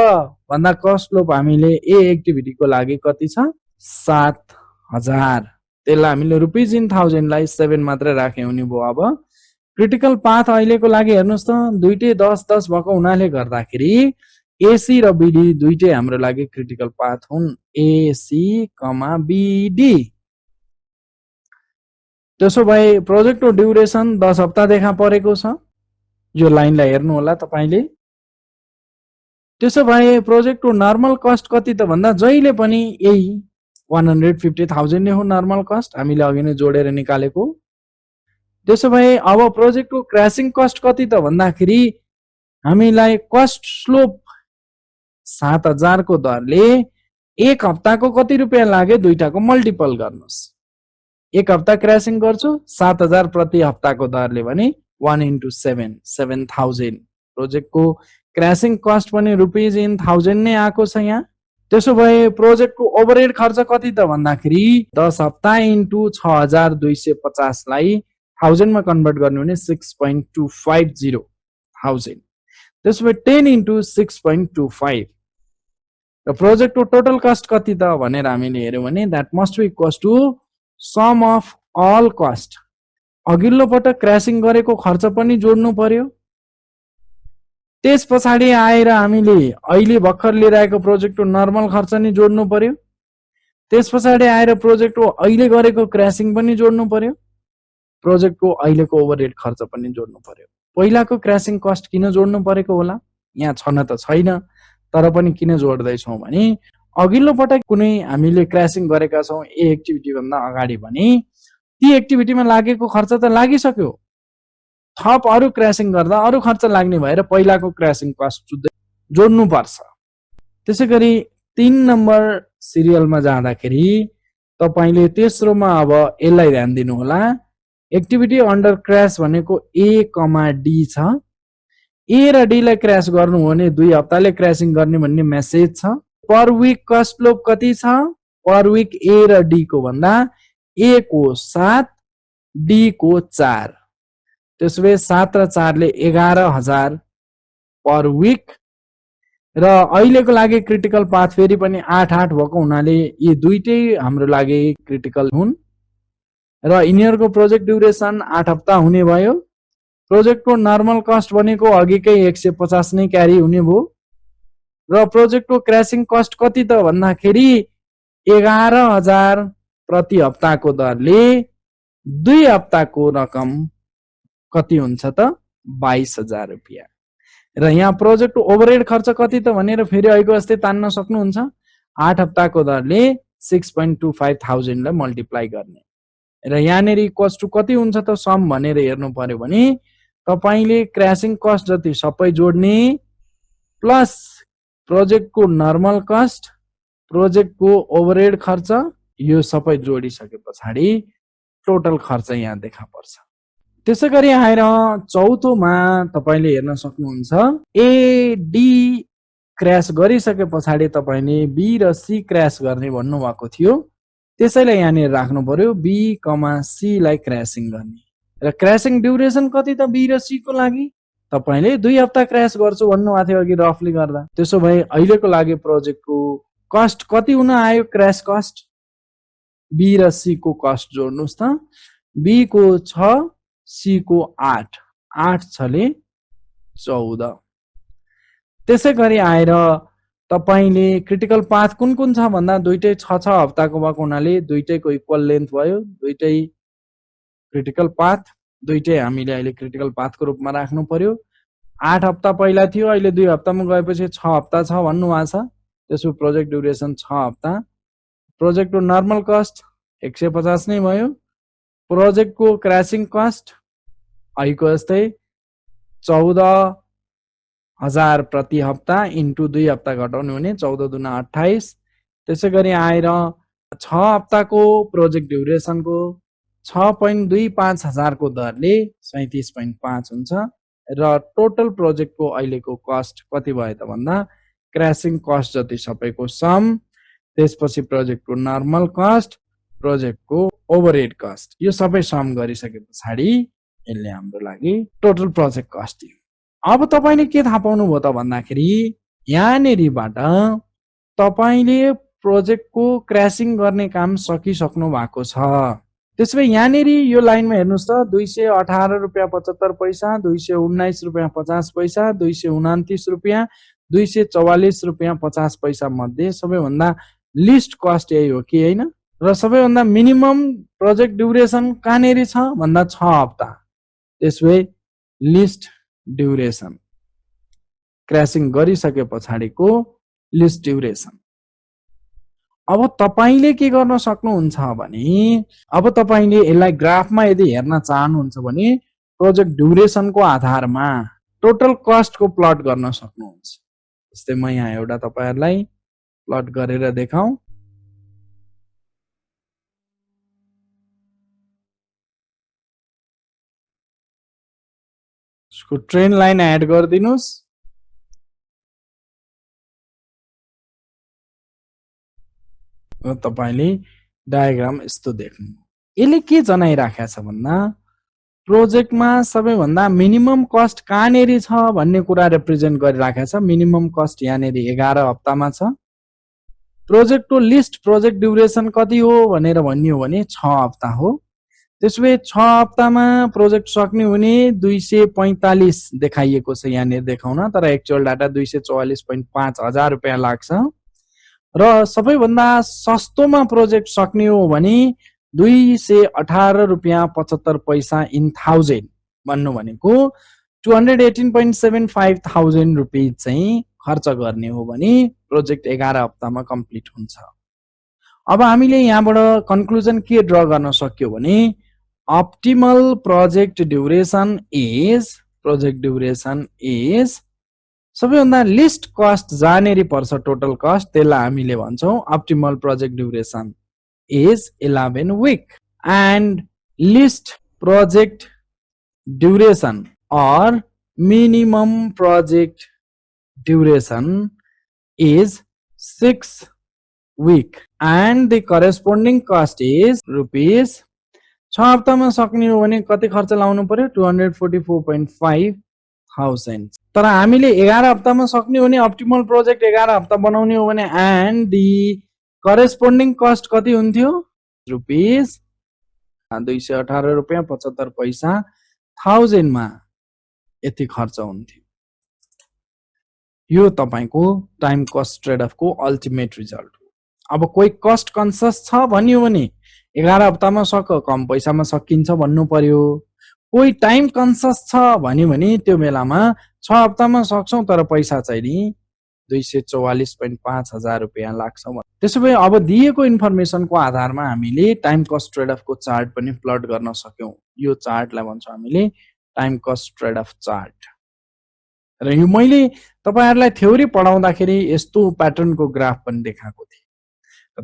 भन्दा कस्ट स्लोप हामीले ए एक्टिभिटीको लागि कति छ 7000। त्यसलाई हामीले रुपीज इन 1000 लाई 7 मात्र राखे हुने भयो। अब क्रिटिकल पाथ अहिलेको लागि हेर्नुस् त दुईटै 10-10 भएको हुनाले गर्दाखेरि एसी र बीडी दुईटै हाम्रो लागि क्रिटिकल पाथ हुन्, एसी कमा बीडी। त्यसो भए प्रोजेक्टको ड्युरेसन 10 हप्ता देखा परेको छ, यो लाइनलाई हेर्नु होला तपाईले। त्यसो भए प्रोजेक्टको नर्मल कस्ट कति त भन्दा जहिले पनि यही 150,000 नै हो नर्मल कस्ट, हामीले अघि नै जोडेर निकालेको। त्यसो भए अब प्रोजेक्टको क्र्यासिङ कस्ट कति त भन्दाखेरि हामीलाई कस्ट स्लोप 7,000 को दरले एक हप्ताको कति रुपियाँ लाग्यो दुईटाको मल्टिपल गर्नुहोस्। एक हप्ता क्र्यासिङ गर्छु 7,000 प्रति हप्ताको दरले भने 1 into 7 7,000। प्रोजेक्टको क्र्यासिङ कस्ट पनि रुपिज इन 1000 नै आएको छ यहाँ। त्यसो भए प्रोजेक्टको ओभरहेड खर्च कति त भन्दाखेरि 10 हप्ता इन्टु 6,250 लाई 1000 मा कन्भर्ट गर्नु भने 6.250 1000। त्यसो भए 10 into 6.25 र प्रोजेक्टको टोटल कस्ट कति त भनेर हामीले हेर्यौं भने that must be equals to sum of all cost. अघिल्लो पटक क्र्यासिङ गरेको खर्च पनि जोड्नु पर्यो, त्यस पछाडि आएर हामीले अहिले भर्खर लिइरहेको प्रोजेक्टको नर्मल खर्च नि जोड्नु पर्यो, त्यस पछाडि आएर प्रोजेक्टको अहिले गरेको क्र्यासिङ पनि जोड्नु पर्यो, प्रोजेक्टको अहिलेको ओभरहेड खर्च पनि जोड्नु पर्यो। पहिलाको क्र्यासिङ कस्ट किन जोड्नु परेको होला, यहाँ छन त छैन, तर पनि किन जोड्दै छौं भने अघिल्लो पटक कुनै हामीले क्र्यासिङ गरेका छौं ए एक्टिभिटी भन्दा अगाडि भने ती एक्टिभिटीमा लागेको खर्च त लागिसक्यो, थप अरु क्र्यासिङ गर्दा अरु खर्च लाग्ने भएर पहिलाको क्र्यासिङ कस्ट जोड्नु पर्छ। त्यसैगरी 3 नम्बर सिरियलमा जाँदाखेरि तपाईले तेस्रोमा अब यसलाई ध्यान दिनु होला। एक्टिभिटी अन्डर क्र्यास भनेको ए कमा डी छ, ए र डी लाई क्र्यास गर्नु हो भने 2 हप्ताले क्र्यासिङ गर्ने भन्ने मेसेज छ। पर वीक कस्ट स्लोप कति छ, पर वीक ए र डी को भन्दा ए को 7 डी को 4, त्यसोभए 7 र 4 ले 11,000 पर वीक। र अहिलेको लागि क्रिटिकल पाथ फेरि पनि 8-8 भएको हुनाले यी दुईटै हाम्रो लागि क्रिटिकल हुन् र यिनीहरुको प्रोजेक्ट ड्युरेसन 8 हप्ता हुने भयो। प्रोजेक्टको नर्मल कस्ट भनेको अघिकै 150 नै क्यारी हुने भयो र प्रोजेक्टको क्र्यासिङ कस्ट कति त भन्दाखेरि 11,000 प्रति हप्ताको दरले 2 हप्ताको रकम कति हुन्छ त 22,000 रुपैयाँ। र यहाँ प्रोजेक्टको ओभरहेड खर्च कति त भनेर फेरि अहिलेको जस्तै तान्न सक्नुहुन्छ, 8 हप्ताको दरले 6.25,000 लाई मल्टिप्लाई गर्ने र यहाँनेरि इक्वल्स टु कति हुन्छ त सम भनेर हेर्नु पर्यो भने तपाईले क्र्यासिङ कस्ट जति सबै जोड्ने प्लस प्रोजेक्टको नर्मल कस्ट, प्रोजेक्टको ओभरहेड खर्च, यो सबै जोडिसके पछाडि टोटल खर्च यहाँ देखा पर्छ। त्यसैगरी आएर चौथोमा तपाईले हेर्न सक्नुहुन्छ ए डी क्र्यास गरिसके पछाडि तपाईले बी र सी क्र्यास गर्ने भन्नु भएको थियो, त्यसैलाई यहाँनिर राख्नु पर्यो बी कमा सी लाई क्र्यासिङ गर्ने र क्र्यासिङ ड्युरेसन कति त बी र सी को लागि तपाईले 2 हप्ता क्र्यास गर्छु भन्नु भएको थियो अघि रफली गर्दा। त्यसो भए अहिलेको लागि प्रोजेक्टको कस्ट कति हुन आयो, क्र्यास कस्ट बी र सी को कस्ट जोड्नुस् त, बी को 6 सी को 8 8 6ले 14। त्यसैगरी आएर तपाईले क्रिटिकल पाथ कुन कुन छ भन्दा दुईटै 6 हप्ताको भएको हुनाले दुईटैको इक्वल लेन्थ भयो, दुईटै क्रिटिकल पाथ, दुईटै हामीले अहिले क्रिटिकल पाथको रूपमा राख्नु पर्यो। 8 हप्ता पहिला थियो, अहिले 2 हप्तामा गएपछि 6 हप्ता छ भन्नु भएको छ, त्यसो प्रोजेक्ट ड्युरेसन 6 हप्ता। प्रोजेक्टको नर्मल कस्ट 150 नै भयो, प्रोजेक्टको क्र्यासिङ कस्ट अहिलेको जस्तै 14,000 प्रति हप्ता इन्टु 2 हप्ता घटाउने हुने 14 दुना 28। त्यसैगरी आएर 6 हप्ताको प्रोजेक्ट ड्युरेसनको 6.25 हजार को दरले 37.5 हुन्छ र टोटल प्रोजेक्टको अहिलेको कस्ट कति भयो त भन्दा क्र्यासिङ कस्ट जति सबैको सम, त्यसपछि प्रोजेक्टको नर्मल कस्ट, प्रोजेक्टको ओभरहेड कस्ट, यो सबै सम गरिसके पछाडि यसले हाम्रो लागि टोटल प्रोजेक्ट कस्ट दियो। अब तपाईले के थाहा पाउनु भयो त भन्दाखेरि यहाँनेरिबाट तपाईले प्रोजेक्टको क्र्यासिङ गर्ने काम सकिसक्नु भएको छ। त्यसैले यहाँनेरि यो लाइनमा हेर्नुस् त 218 रुपैयाँ 75 पैसा, 219 रुपैयाँ 50 पैसा, 229 रुपैयाँ ₹244.50 मध्ये सबैभन्दा लिस्ट कस्ट यही हो कि हैन र सबैभन्दा मिनिमम प्रोजेक्ट ड्युरेसन कहाँनेरि छ भन्दा 6 हप्ता त्यसै लिस्ट ड्युरेसन क्रैशिङ गरिसके पछाडिको लिस्ट ड्युरेसन अब तपाईले के गर्न सक्नुहुन्छ भने अब तपाईले यसलाई ग्राफमा यदि हेर्न चाहनुहुन्छ भने प्रोजेक्ट ड्युरेसनको आधारमा टोटल कस्ट को प्लट गर्न सक्नुहुन्छ जस्तै म यहाँ एउटा तपाईहरुलाई प्लट गरेर देखाउँ यसको ट्रेन लाइन एड गरिदिनुस् तपाईले डायग्राम यस्तो देख्नु यसले के जनाइराखेको छ भन्दा प्रोजेक्टमा सबैभन्दा मिनिमम कस्ट कहाँनेरि छ भन्ने कुरा रिप्रेजेन्ट गरिराखेको छ मिनिमम कस्ट यहाँनेरि 11 हप्तामा छ प्रोजेक्टको लिस्ट प्रोजेक्ट ड्युरेसन कति हो भनेर भन्ने हो भने 6 हप्ता हो त्यसैले 6 हप्तामा प्रोजेक्ट सक्ने हुने 245 देखाइएको छ यहाँनेरि देखाउन तर एक्चुअल डाटा 244.5 हजार रुपैयाँ लाग्छ र सबैभन्दा सस्तोमा प्रोजेक्ट सक्ने हो भने 218 रुपैयाँ 75 पैसा इन 1000 भन्नु भनेको 218.75 थाउजन्ड रुपैयाँ चाहिँ खर्च गर्ने हो भने प्रोजेक्ट 11 हप्तामा कम्प्लिट हुन्छ अब हामीले यहाँबाट कन्क्लुजन के ड्र गर्न सक्यो भने अप्टिमल प्रोजेक्ट ड्युरेसन इज सबैभन्दा लिस्ट कस्ट जहाँनेरि पर्छ टोटल कस्ट त्यसलाई हामीले भन्छौं optimal project duration is 11 week and least project duration or minimum project duration is 6 week and the corresponding cost is rupees 6 हप्तामा सक्ने हो भने कति खर्च लाउनु पर्यो 244.5 थाउजन्ड तर हामीले 11 हप्तामा सक्ने हो भने अप्टिमल प्रोजेक्ट 11 हप्ता बनाउने हो भने एन्ड दी करेस्पोन्डिङ कस्ट कति हुन्थ्यो रुपीस 218 रुपैयाँ 75 पैसा 1000 मा यति खर्च हुन्थ्यो यो तपाईको टाइम कस्ट ट्रेड अफ को अल्टिमेट रिजल्ट हो अब कोही कस्ट कन्सियस छ भन्यो भने 11 हप्तामा सक कम पैसामा सकिन्छ भन्नु पर्यो कोही टाइम कन्सियस छ भन्यो भने त्यो बेलामा 6 हप्तामा सक्छौं तर पैसा चाहिँ नि 244.5 हजार रुपैयाँ लाग्छ त्यसैले अब दिएको इन्फर्मेसनको आधारमा हामीले टाइम कस्ट ट्रेड अफ को चार्ट पनि प्लट गर्न सक्यौं यो चार्टलाई भन्छौं हामीले time cost trade off chart र यो मैले तपाईहरुलाई थ्योरी पढाउँदाखेरि यस्तो प्याटर्नको ग्राफ पनि देखाएको थिए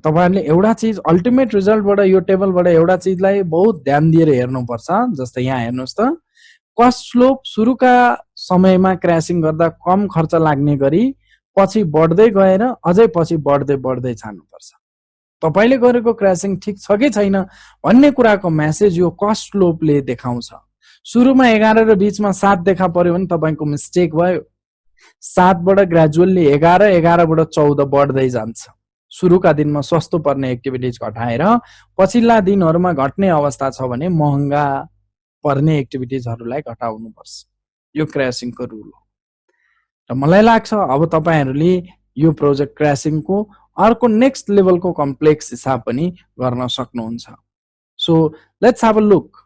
तपाईहरुले एउटा चीज अल्टिमेट रिजल्टबाट यो टेबलबाट एउटा चीजलाई बहुत ध्यान दिएर हेर्नुपर्छ जस्तै यहाँ हेर्नुस् त कस्ट स्लोप सुरुका समयमा क्रैशिङ गर्दा कम खर्च लाग्ने गरी पछि बढ्दै गएर अझै पछि बढ्दै जानुपर्छ तपाईले गरेको क्रैशिङ ठीक छ कि छैन भन्ने कुराको मेसेज यो कस्ट स्लोपले देखाउँछ सुरुमा 11 र बीचमा 7 देखा पर्यो भने तपाईको मिस्टेक भयो 7 बाट ग्रेजुअली 11 11 बाट 14 बढ्दै जान्छ सुरुका दिनमा सस्तो पर्ने एक्टिभिटीज घटाएर पछिल्ला दिनहरुमा घट्ने अवस्था छ भने महंगा पर्ने एक्टिभिटीजहरुलाई घटाउनु पर्छ यो क्रैशिङको रुल हो र मलाई लाग्छ अब तपाईहरुले यो प्रोजेक्ट क्रैशिङको अर्को नेक्स्ट लेभलको कम्प्लेक्स हिसाब पनि गर्न सक्नुहुन्छ so let's have a look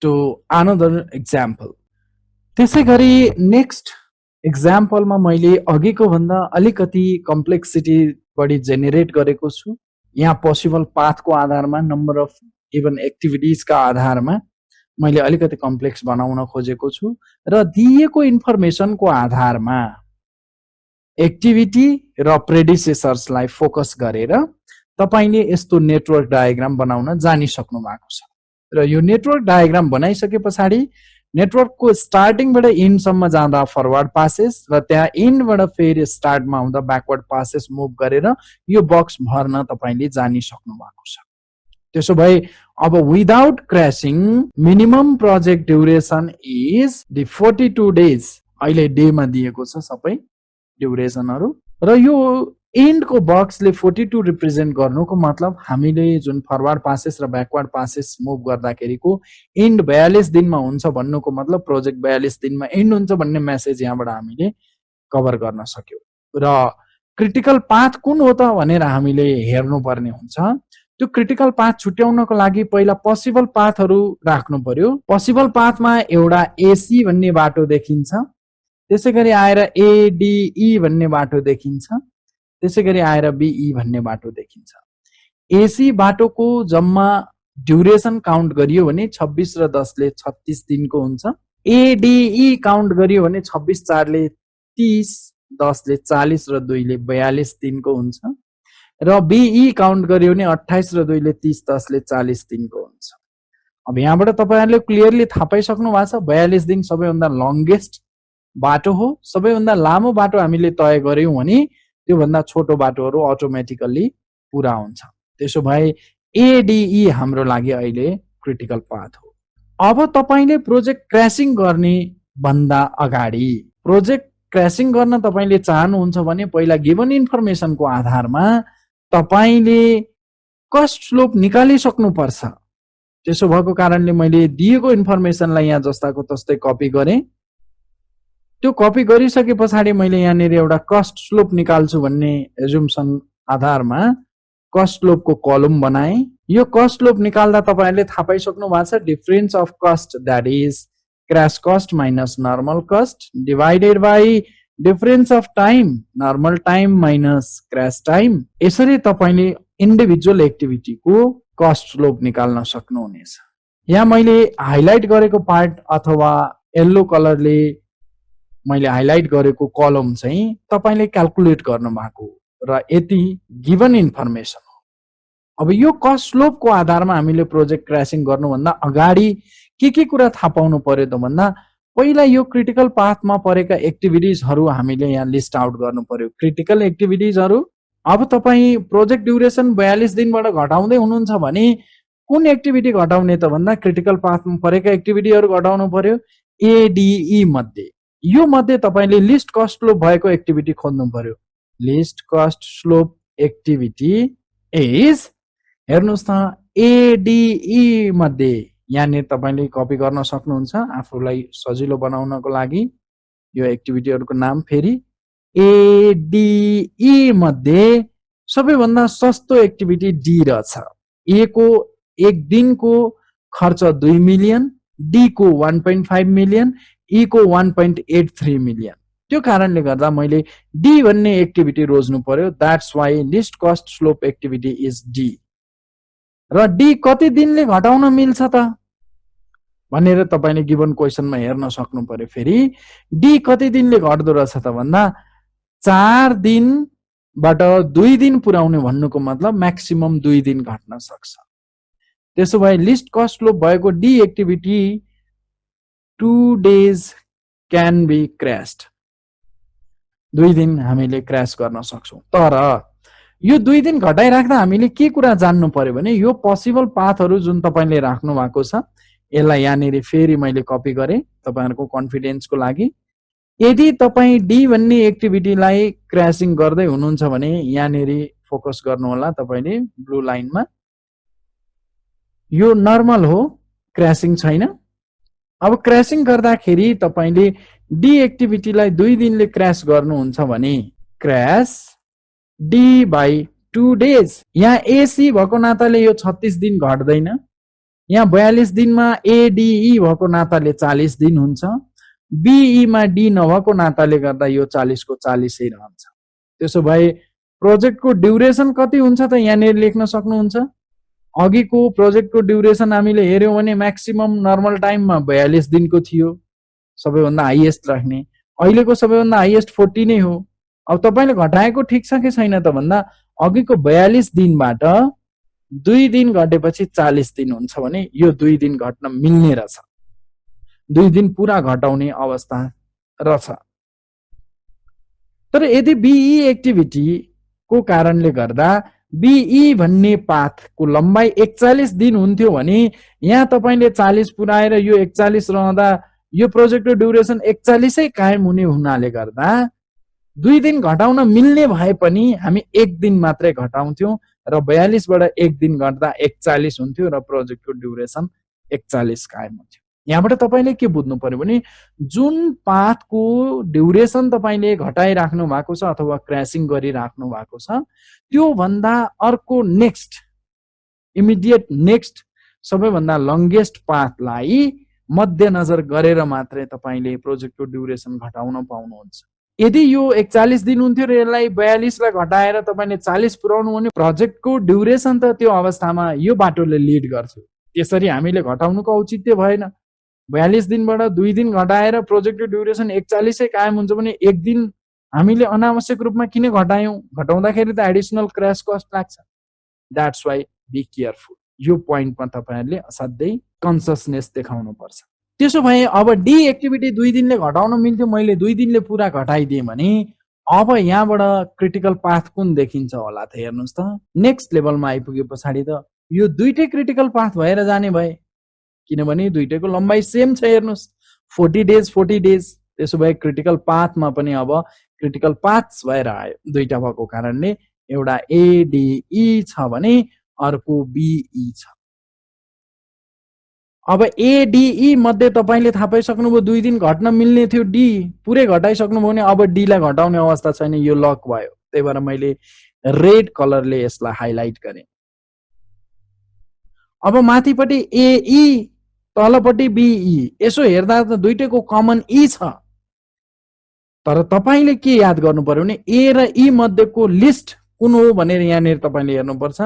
to another example त्यसैगरी नेक्स्ट एक्जाम्पलमा मैले अघिको भन्दा अलिकति कम्प्लेक्सिटी बढी जेनेरेट गरेको छु यहाँ पोसिबल पाथको आधारमा नम्बर अफ इभन एक्टिभिटीजका आधारमा मैले अलिकति कम्प्लेक्स बनाउन खोजेको छु र दिएको इन्फर्मेसनको आधारमा एक्टिभिटी र प्रेडिसेसर्सलाई फोकस गरेर तपाईले यस्तो नेटवर्क डायग्राम बनाउन जानिसक्नु भएको छ र यो नेटवर्क डायग्राम बनाइसके पछाडी नेटवर्कको स्टार्टिङबाट एन्ड सम्म जाँदा फरवर्ड पासेस र त्यहाँ एन्डबाट फेरि स्टार्टमा आउँदा ब्याकवर्ड पासेस मुभ गरेर यो बक्स भर्न तपाईले जानिसक्नु भएको छ त्यसो भए अब without crashing minimum project duration is the 42 days अहिले डे मा दिएको छ सबै ड्युरेसनहरु र यो एन्ड को बक्सले 42 रिप्रेजेन्ट गर्नुको मतलब हामीले जुन फरवर्ड पासेस र ब्याकवर्ड पासेस मुभ गर्दाखेरिको एन्ड 42 दिनमा हुन्छ भन्नुको मतलब प्रोजेक्ट 42 दिनमा एन्ड हुन्छ भन्ने मेसेज यहाँबाट हामीले कभर गर्न सक्यो। र क्रिटिकल पाथ कुन हो त भनेर हामीले हेर्नुपर्ने हुन्छ। त्यो क्रिटिकल पाथ छुट्याउनको लागि पहिला पोसिबल पाथहरू राख्नु पर्यो। पोसिबल पाथमा एउटा एसी भन्ने बाटो देखिन्छ, त्यसै गरी आएर एडिई भन्ने बाटो देखिन्छ, त्यसै गरी आएर बिई भन्ने बाटो देखिन्छ। एसी बाटोको जम्मा ड्युरेसन काउन्ट गरियो भने 26 र 10 ले 36 दिनको हुन्छ। एडिई काउन्ट गरियो भने 26 4 ले 30, 10 ले 40 र 2 ले 42 दिनको हुन्छ। र बिई काउन्ट गरियो भने 28 र 2 ले 30, 10 ले 40 दिनको हुन्छ। अब यहाँबाट तपाईहरुले क्लियरली थाहा पाइसक्नु भएको छ 42 दिन सबैभन्दा लङ्गेस्ट बाटो हो। सबैभन्दा लामो बाटो हामीले तय गर्यौं भने त्यो भन्दा छोटो बाटोहरु अटोमेटिकली पूरा हुन्छ। त्यसो भए एडिई हाम्रो लागि अहिले क्रिटिकल पाथ हो। अब तपाईले प्रोजेक्ट क्रैशिङ गर्ने भन्दा अगाडि प्रोजेक्ट क्रैशिङ गर्न तपाईले चाहनुहुन्छ भने पहिला गिवन इन्फर्मेसनको आधारमा तपाईले कस्ट स्लोप निकालिसक्नु पर्छ। त्यसो भएको कारणले मैले दिएको इन्फर्मेसनलाई यहाँ जस्ताको तस्तै कपी गरे। त्यो कपी गरिसके पछाडि मैले यहाँनिर एउटा कस्ट स्लोप निकाल्छु भन्ने एजुम्सन आधारमा कस्ट स्लोपको कलम बनाए। यो कस्ट स्लोप निकाल्दा तपाईहरुले थाहा पाइसक्नु भएको छ difference of cost that is crash cost minus normal cost divided by difference of time normal time minus crash time. यसरी तपाईले इन्डिभिजुअल एक्टिभिटीको कस्ट स्लोप निकाल्न सक्नुहुनेछ। यहाँ मैले हाइलाइट गरेको पार्ट अथवा येलो कलरले मैले हाइलाइट गरेको कलम चाहिँ तपाईले क्याल्कुलेट गर्नु भएको र यति गिवन इन्फर्मेसन हो। अब यो कस्ट स्लोपको आधारमा हामीले प्रोजेक्ट क्रैशिङ गर्नुभन्दा अगाडि के कुरा थाहा पाउनु पर्यो त भन्दा पहिला यो क्रिटिकल पाथमा परेका एक्टिभिटीजहरु हामीले यहाँ लिस्ट आउट गर्नु पर्यो। क्रिटिकल एक्टिभिटीजहरु अब तपाई प्रोजेक्ट ड्युरेसन 42 दिनबाट घटाउँदै हुनुहुन्छ भने कुन एक्टिभिटी घटाउने त भन्दा क्रिटिकल पाथमा परेका एक्टिभिटीहरु घटाउनु पर्यो एडिई मध्ये। यो मध्ये तपाईले लिस्ट कस्ट स्लोप भएको एक्टिभिटी खोज्नु पर्यो। List cost slope activity is हेर्नुस् त एडिई मध्ये यहाँनिर तपाईले कपी गर्न सक्नुहुन्छ आफूलाई सजिलो बनाउनको लागि। यो एक्टिभिटीहरुको नाम फेरि एडिई मध्ये सबैभन्दा सस्तो एक्टिभिटी डी रहेछ। ए को एक दिनको खर्च 2 मिलियन, डी को 1.5 मिलियन, ई को 1.83 मिलियन। त्यो कारणले गर्दा मैले डी भन्ने एक्टिभिटी रोज्नु पर्यो। That's why list cost slope activity is D. र डी कति दिनले घटाउन मिल्छ त भनेर तपाईले गिवन क्वेशनमा हेर्न सक्नु पर्यो। फेरि डी कति दिनले घट्दो रहेछ त भन्दा 4 दिनबाट 2 दिन पुर्याउने भन्नुको मतलब म्याक्सिमम 2 दिन घट्न सक्छ। त्यसो भए लिस्ट कस्ट स्लोप भएको D activity 2 days can be crashed. 2 दिन हामीले क्रैश गर्न सक्छौं। तर यो 2 दिन घटाइराख्दा हामीले के कुरा जान्नु पर्यो भने यो पोसिबल पाथहरु जुन तपाईले राख्नु भएको छ यसलाई यहाँनिर फेरि मैले कपी गरे तपाईहरुको कन्फिडेन्सको लागि। यदि तपाई डी भन्ने एक्टिभिटीलाई क्रैशिङ गर्दै हुनुहुन्छ भने यहाँनिर फोकस गर्नु होला तपाईले ब्लू लाइनमा। यो नर्मल हो, क्रैशिङ छैन। अब क्रैशिङ गर्दाखेरि तपाईले डी एक्टिभिटीलाई 2 दिनले क्रैश गर्नुहुन्छ भने क्रैश डी बाइ 2 days। यहाँ एसी भएको नाताले यो 36 दिन घट्दैन। यहाँ 42 दिनमा एडिई भएको नाताले 40 दिन हुन्छ। बिई मा डी नभएको नाताले गर्दा यो 40 को 40 नै रहन्छ। त्यसो भए प्रोजेक्टको ड्युरेसन कति हुन्छ त यहाँनिर लेख्न सक्नुहुन्छ। अघिको प्रोजेक्टको ड्युरेसन हामीले हेर्यौं भने म्याक्सिमम नर्मल टाइममा 42 दिनको थियो सबैभन्दा हाईएस्ट राख्ने। अहिलेको सबैभन्दा हाईएस्ट 40 नै हो। अब तपाईले घटाएको ठीक छ कि छैन त भन्दा अघिको 42 दिनबाट 2 दिन घटेपछि 40 दिन हुन्छ भने यो 2 दिन घट्न मिल्ने रहेछ। 2 दिन पूरा घटाउने अवस्था रहेछ। तर यदि बिई एक्टिभिटी को कारणले गर्दा बिई भन्ने पाथको लम्बाई 41 दिन हुन्थ्यो भने यहाँ तपाईले 40 पुराएर यो 41 रहँदा यो प्रोजेक्टको ड्युरेसन 41 कायम हुने हुनाले गर्दा 2 दिन घटाउन मिल्ने भए पनि हामी 1 दिन मात्रै घटाउँथ्यौं र 42 बाट 1 दिन घट्दा 41 हुन्थ्यो र प्रोजेक्टको ड्युरेसन 41 कायम हुन्थ्यो। यहाँबाट तपाईले के बुझ्नु पर्यो भने जुन पाथको ड्युरेसन तपाईले घटाइराख्नु भएको छ अथवा क्रैसिङ गरिराख्नु भएको छ त्यो भन्दा अर्को नेक्स्ट इमिडिएट नेक्स्ट सबैभन्दा लंगेस्ट पाथलाई मध्यनजर गरेर मात्रै तपाईले प्रोजेक्टको ड्युरेसन घटाउन पाउनुहुन्छ। यदि यो 41 दिन हुन्थ्यो र यसलाई 42 लाई घटाएर तपाईले 40 पुर्याउनु भने प्रोजेक्टको ड्युरेसन त त्यो अवस्थामा यो बाटोले लिड गर्छ। त्यसरी हामीले घटाउनुको औचित्य भएन। 42 दिनबाट 2 दिन घटाएर प्रोजेक्टको ड्युरेसन 41 कायम हुन्छ भने एक दिन हामीले अनावश्यक रूपमा किन घटायौं? घटाउँदाखेरि त एडिशनल क्रैश कस्ट लाग्छ। That's why be careful. यो पोइन्टमा तपाईहरुले असाध्यै कन्सियसनेस देखाउनु पर्छ। त्यसो भए अब डी एक्टिभिटी 2 दिनले घटाउन मिल्थ्यो, मैले 2 दिनले पूरा घटाइदिए भने अब यहाँबाट क्रिटिकल पाथ कुन देखिन्छ होला त हेर्नुस् त। नेक्स्ट लेभलमा आइपुगे पछाडी त यो दुईटै क्रिटिकल पाथ भएर जाने भए, किनभने दुईटैको लम्बाई सेम छ। हेर्नुस् 40 डेज 40 डेज। त्यसो भए क्रिटिकल पाथमा पनि अब क्रिटिकल पाथ्स भएर आयो। दुईटा भएको कारणले एउटा एडीई छ भने अर्को बीई छ। अब एडीई मध्ये तपाईले थाहा पाइसक्नुभयो 2 दिन घट्न मिल्ने थियो, डी पुरै घटाइसक्नुभयो भने अब डी लाई घटाउने अवस्था छैन, यो लक भयो। त्यही भएर मैले रेड कलरले यसलाई हाइलाइट गरे। अब माथिपट्टि एई तलपट्टि बीई, यसो हेर्दा त दुईटैको कमन ई छ। तर तपाईले के याद गर्नु पर्यो भने ए र ई मध्येको लिस्ट कुन हो भनेर यहाँनिर तपाईले हेर्नुपर्छ।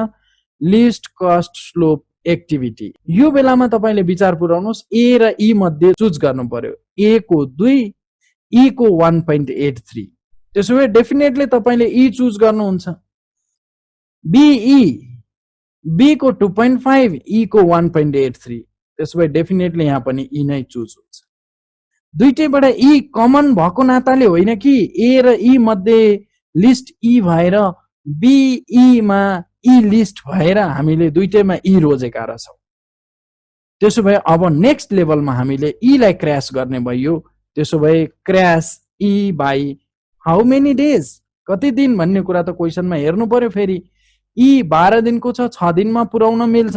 List cost slope activity. यो बेलामा तपाईले विचार पुर्याउनुस् ए र ई मध्ये चुज गर्नु पर्यो। ए को 2, ई को 1.83। त्यसो भए डेफिनेटली तपाईले ई चुज गर्नुहुन्छ। बीई, बी को 2.5, ई को 1.83। त्यसो भए डेफिनेटली यहाँ पनि ई नै चुज हुन्छ। दुईटैबाट ई कमन भएको नाताले होइन कि ए र ई मध्ये लिस्ट ई भएर बीई मा ई लिस्ट भएर हामीले दुईटैमा ई रोजेका रहेछौं। त्यसो भए अब नेक्स्ट लेभलमा हामीले ई लाई क्रैश गर्ने भयो। त्यसो भए crash E by how many days, कति दिन भन्ने कुरा त क्वेशनमा हेर्नु पर्यो। फेरि ई 12 दिनको छ, 6 दिनमा पुर्याउन मिल्छ।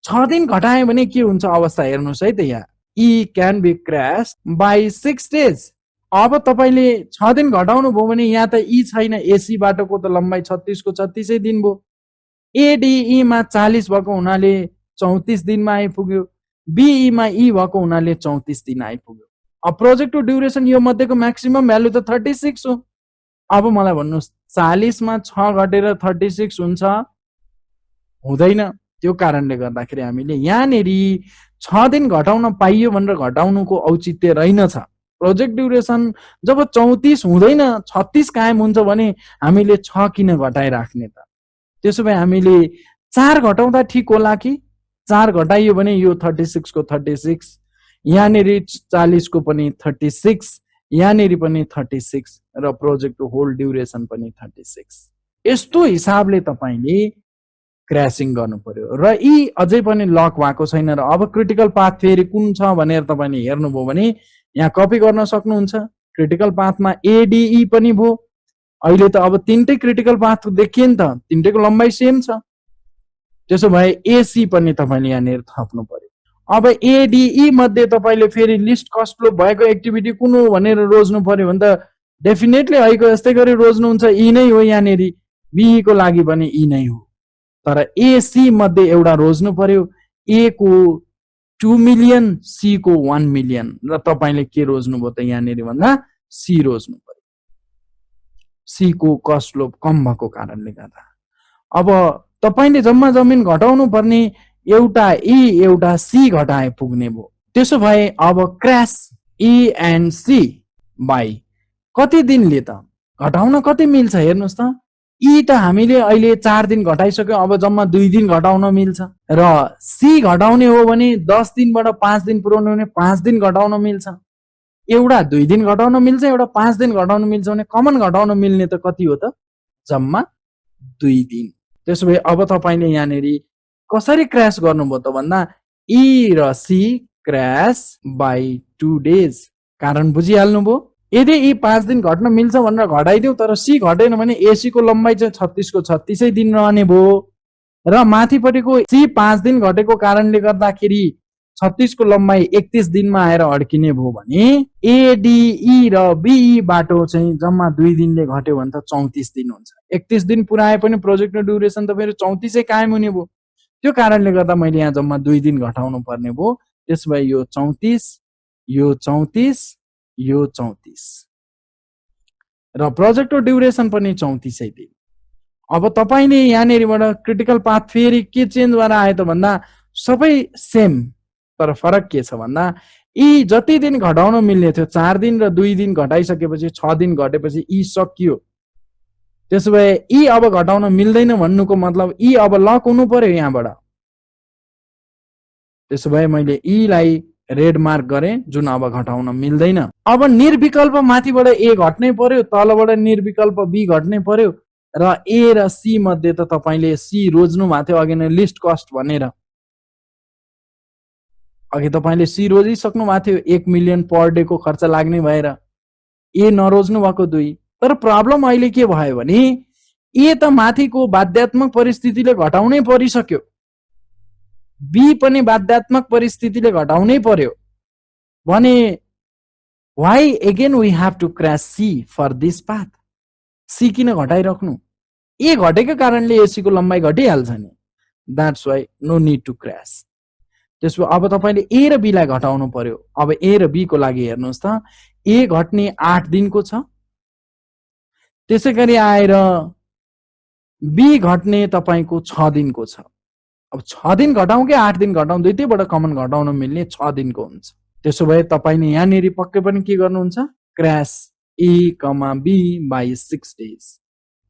6 दिन घटाए भने के हुन्छ अवस्था हेर्नुस् है त। यहाँ e can be crash by 6 days. अब तपाईले 6 दिन घटाउनु भयो भने यहाँ त ई छैन, एसी बाटोको त लम्बाई 36 को 36 दिन भयो। एडीई मा 40 भएको हुनाले 34 दिनमा आइपुग्यो, बीई मा ई भएको हुनाले 34 दिन आइपुग्यो। अब प्रोजेक्टको ड्युरेसन यो मध्येको म्याक्सिमम भ्यालु त 36 हो। अब मलाई भन्नुस् 40 मा 6 घटेर 36 हुन्छ? हुँदैन। त्यो कारणले गर्दाखेरि हामीले यहाँनेरि 6 दिन घटाउन पाइयो भनेर घटाउनुको औचित्य रहेनछ। प्रोजेक्ट ड्युरेसन जब 34 हुँदैन 36 कायम हुन्छ भने हामीले 6 किन घटाइराख्ने त? त्यसो भए हामीले 4 घटाउँदा ठिक होला कि? 4 घटाइयो भने यो 36 को 36, यहाँनेरि 40 को पनि 36, यहाँनेरि पनि 36 र प्रोजेक्टको होल ड्युरेसन पनि 36। यस्तो हिसाबले तपाईले क्रैशिङ गर्नु पर्यो। र यी अझै पनि लक भएको छैन र अब क्रिटिकल पाथ फेरि कुन छ भनेर तपाईले हेर्नुभयो भने यहाँ कपी गर्न सक्नुहुन्छ। क्रिटिकल पाथमा एडीई पनि भयो। अहिले त अब तीनटै क्रिटिकल पाथ देखिए नि त, तीनटैको लम्बाई सेम छ। त्यसो भए एसी पनि तपाईले यहाँनिर थप्नु पर्यो। अब एडीई मध्ये तपाईले फेरि लिस्ट कस्ट फ्लो भएको एक्टिभिटी कुन हो भनेर रोज्नु पर्यो भने त डेफिनेटली अहिले यस्तै गरी रोज्नुहुन्छ, ई नै हो। यहाँनिर बीई को लागि पनि ई नै हो। तर एसी मध्ये एउटा रोज्नु पर्यो। ए को 2 मिलियन, सी को 1 मिलियन र तपाईले के रोज्नु भयो त यहाँनिर भन्दा सी रोज्नु पर्यो। सी को कस्ट फ्लो कम भएको कारणले गर्दा अब तपाईले जम्मा जमिन घटाउनु पर्ने एउटा ई एउटा सी घटाए पुग्ने भयो। त्यसो भए अब crash E and C by कति दिनले त घटाउन कति मिल्छ हेर्नुस् त। ई त हामीले अहिले 4 दिन घटाइसक्यो, अब जम्मा 2 दिन घटाउन मिल्छ। र सी घटाउने हो भने 10 दिनबाट 5 दिन पुर्याउनु भने 5 दिन घटाउन मिल्छ। एउटा 2 दिन घटाउन मिल्छ, एउटा 5 दिन घटाउन मिल्छ भने कमन घटाउन मिल्ने त कति हो त? जम्मा 2 दिन। त्यसो भए अब तपाईले यहाँनेरि कसरी क्रैश गर्नुभयो त भन्दा ई र सी क्रैश बाई 2 डेज। कारण बुझिहाल्नुभयो। यदि यी 5 दिन घट्न मिल्छ भनेर घटाइदिउ तर सी घटेन भने एसी को लम्बाई चाहिँ 36 को 36 दिन रहने भयो। र माथिपट्टिको सी 5 दिन घटेको कारणले गर्दाखेरि 36 को लम्बाइ 31 दिनमा आएर अड्किने भयो भने एडीई र बीई बाटो चाहिँ जम्मा 2 दिनले घट्यो भने त 34 दिन हुन्छ। 31 दिन पुराए पनि प्रोजेक्टको ड्युरेसन त फेरि 34 कायम हुने भयो। त्यो कारणले गर्दा मैले यहाँ जम्मा 2 दिन घटाउनु पर्ने भयो। त्यसभए यो 34, यो 34, यो 34 र प्रोजेक्टको ड्युरेसन पनि 34 दिन। अब तपाईले यहाँनेरिबाट क्रिटिकल पाथ फेरि के चेन्ज भएर आयो त भन्दा सबै सेम, तर फरक के छ भन्दा यी जति दिन घटाउन मिल्ने थियो 4 दिन र 2 दिन घटाइसकेपछि 6 दिन घटेपछि यी सकियो। त्यसोभए यी अब घटाउन मिल्दैन भन्नुको मतलब यी अब लक हुनु पर्यो यहाँबाट। त्यसोभए मैले यीलाई रेड मार्क गरे जुन अब घटाउन मिल्दैन। अब निर्विकल्प माथिबाट ए घट्नै पर्यो, तलबाट निर्विकल्प बी घट्नै पर्यो र ए र सी मध्ये त तपाईले सी रोज्नु भएको थियो अघि नै लिस्ट कस्ट भनेर। अघि तपाईले सी रोजिसक्नु भएको थियो 1 मिलियन पर डे को खर्च लाग्ने भएर, ए नरोज्नु भएको 2। तर प्रब्लम अहिले के भयो भने ए त माथिको बाध्यात्मक परिस्थितिले घटाउनै परिसक्यो, बी पनि बाध्यात्मक परिस्थितिले घटाउनै पर्यो भने why again we have to crash C for this path. C किन घटाइराख्नु? ए घटेको कारणले एसी को लम्बाइ घटिहाल्छ नि। That's why no need to crash. त्यसो अब तपाईले ए र बी लाई घटाउनु पर्यो। अब ए र बी को लागि हेर्नुस् त ए घट्ने 8 दिनको छ, त्यसैगरी आएर बी घट्ने तपाईको 6 दिनको छ। अब 6 दिन घटाउँ कि 8 दिन घटाउँ, दुईटैबाट कमन घटाउन मिल्ने 6 दिनको हुन्छ। त्यसो भए तपाईले यहाँनेरि पक्कै पनि के गर्नुहुन्छ? Crash A comma B by 6 days.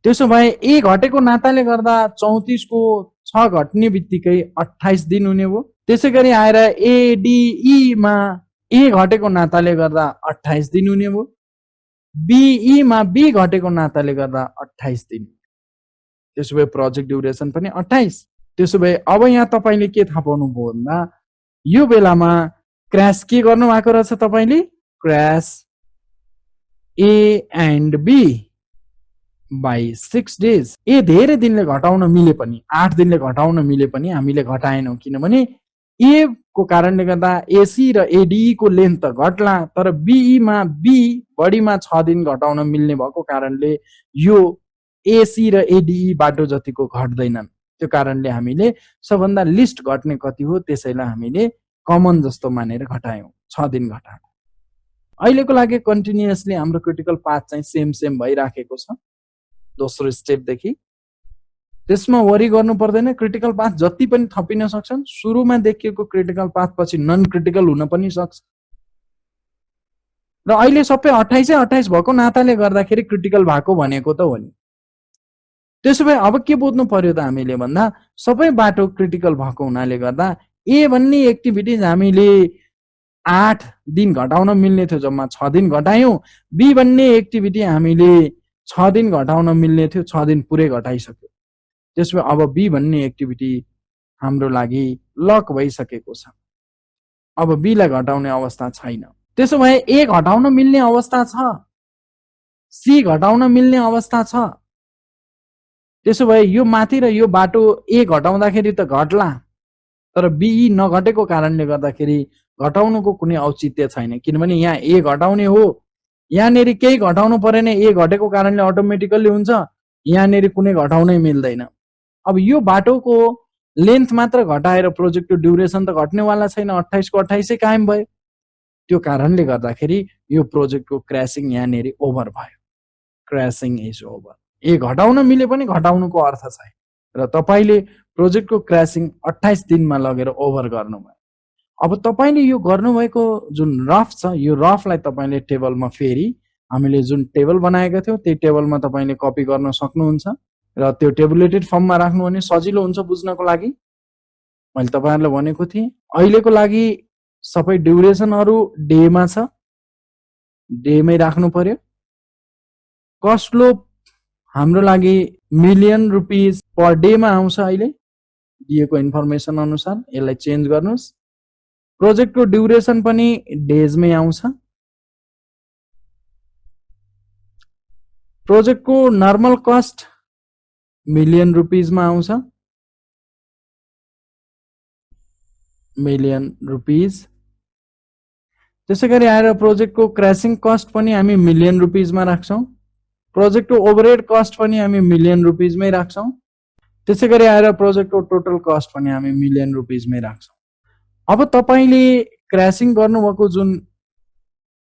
त्यसो भए ए घटेको नाताले गर्दा 34 को 6 घट्ने बित्तिकै 28 दिन हुने भयो। त्यसैगरी आएर एडीई मा ए घटेको नाताले गर्दा 28 दिन हुने भयो। बीई मा बी घटेको नाताले गर्दा 28 दिन। त्यसो भए प्रोजेक्ट ड्युरेसन पनि 28। त्यसो भए अब यहाँ तपाईले के थाहा पाउनु भयो भन्दा यो बेलामा क्रैश के गर्नु भएको रहेछ तपाईले? Crash a and b by 6 days. ए धेरै दिनले घटाउन मिले पनि, 8 दिनले घटाउन मिले पनि हामीले घटाएनौं, किनभने ए को कारणले गर्दा एसी र एडीई को लेन्थ त घट्ला, तर बीई मा बी बढीमा 6 दिन घटाउन मिल्ने भएको कारणले यो एसी र एडीई बाटो जतिको घट्दैनन्। त्यो कारणले हामीले सबभन्दा लिस्ट घट्ने कति हो त्यसैलाई हामीले कमन जस्तो मानेर घटायौं, 6 दिन घटायौं। अहिलेको लागि कन्टिन्युअसली हाम्रो क्रिटिकल पाथ चाहिँ सेम भइराखेको छ दोस्रो स्टेपदेखि। त्यसमा वरी गर्नु पर्दैन, क्रिटिकल पाथ जति पनि थपिन सक्छन्। सुरुमा देखिएको क्रिटिकल पाथ पछि नन क्रिटिकल हुन पनि सक्छ र अहिले सबै 28 भएको नाताले गर्दाखेरि क्रिटिकल भएको भनेको त हो नि। त्यसो भए अब के बुझ्नु पर्यो त हामीले भन्दा सबै बाटो क्रिटिकल भएको हुनाले गर्दा ए भन्ने एक्टिभिटिज हामीले 8 दिन घटाउन मिल्ने थियो, जम्मा 6 दिन घटायौं। बी भन्ने एक्टिभिटी हामीले 6 दिन घटाउन मिल्ने थियो, 6 दिन पुरै घटाइसक्यो। त्यसो अब बी भन्ने एक्टिभिटी हाम्रो लागि लक भइसकेको छ। अब बी लाई घटाउने अवस्था छैन। त्यसो भए ए घटाउन मिल्ने अवस्था छ, सी घटाउन मिल्ने अवस्था छ। त्यसो भए यो माथि र यो बाटो ए घटाउँदाखेरि त घट्ला, तर बीई नघटेको कारणले गर्दाखेरि घटाउनुको कुनै औचित्य छैन, किनभने यहाँ ए घटाउने हो, यहाँनेरि केही घटाउनु परेन, ए घटेको कारणले अटोमेटिकली हुन्छ, यहाँनेरि कुनै घटाउनै मिल्दैन। अब यो बाटोको लेन्थ मात्र घटाएर प्रोजेक्टको ड्युरेसन त घट्नेवाला छैन, 28 को 28 कायम भयो। त्यो कारणले गर्दाखेरि यो प्रोजेक्टको क्रैशिङ यहाँनेरि ओभर भयो। क्रैशिङ इज ओभर। ए घटाउन मिले पनि घटाउनुको अर्थ छैन र तपाईले प्रोजेक्टको क्रैशिङ 28 दिनमा लगेर ओभर गर्नुभयो। अब तपाईले यो गर्नुभएको जुन रफ छ, यो रफलाई तपाईले टेबलमा फेरि हामीले जुन टेबल बनाएका थियौं त्यही टेबलमा तपाईले कपी गर्न सक्नुहुन्छ र त्यो टेबुलेटेड फर्ममा राख्नु भने सजिलो हुन्छ बुझ्नको लागि। मैले तपाईहरुलाई भनेको थिएँ अहिलेको लागि सबै ड्युरेसनहरु डेमा छ, डेमै राख्नु पर्यो। कस्ट फ्लो हाम्रो लागि मिलियन रुपीज पर डेमा आउँछ अहिले दिएको इन्फर्मेसन अनुसार, यसलाई चेन्ज गर्नुस्। प्रोजेक्टको ड्युरेसन पनि डेजमै आउँछ। प्रोजेक्टको नर्मल कस्ट मिलियन रुपीजमा आउँछ। Million rupees. त्यसैगरी आएर प्रोजेक्टको क्रैसिङ कस्ट पनि हामी मिलियन रुपीजमा राख्छौं। प्रोजेक्टको ओभरहेड कस्ट पनि हामी मिलियन रुपीजमै राख्छौं। त्यसैगरी आएर प्रोजेक्टको टोटल कस्ट पनि हामी मिलियन रुपीजमै राख्छौं। अब तपाईले क्रैसिङ गर्नुभएको जुन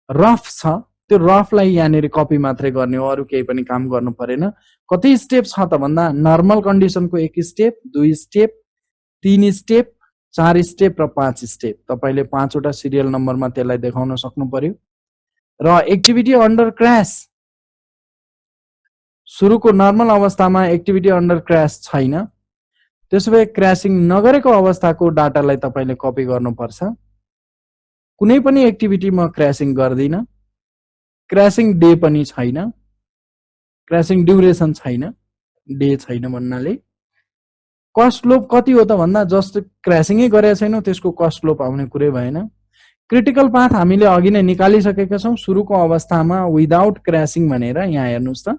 रफ छ त्यो रफलाई यहाँनिर कपी मात्रै गर्ने हो, अरु केही पनि काम गर्नु परेन। कति स्टेप छ त भन्दा नर्मल कन्डिसनको 1 स्टेप, 2 स्टेप, 3 स्टेप, 4 स्टेप र 5 स्टेप। तपाईले 5 वटा सिरियल नम्बरमा त्यसलाई देखाउन सक्नु पर्यो। र एक्टिभिटी अन्डर क्रैश, सुरुको नर्मल अवस्थामा एक्टिभिटी अन्डर क्रैश छैन, त्यसोभए क्रैसिङ नगरेको अवस्थाको डाटालाई तपाईले कपी गर्नुपर्छ। कुनै पनि एक्टिभिटी म क्रैसिङ गर्दिन, क्रैसिङ डे पनि छैन, क्रैसिङ ड्युरेसन छैन, डे छैन भन्नाले कस्ट स्लोप कति हो त भन्दा जस्ट क्रैसिङै गरेका छैनौं त्यसको कस्ट स्लोप आउने कुरै भएन। क्रिटिकल पाथ हामीले अघि नै निकालिसकेका छौं। सुरुको अवस्थामा विदाउट क्रैसिङ भनेर यहाँ हेर्नुस् त,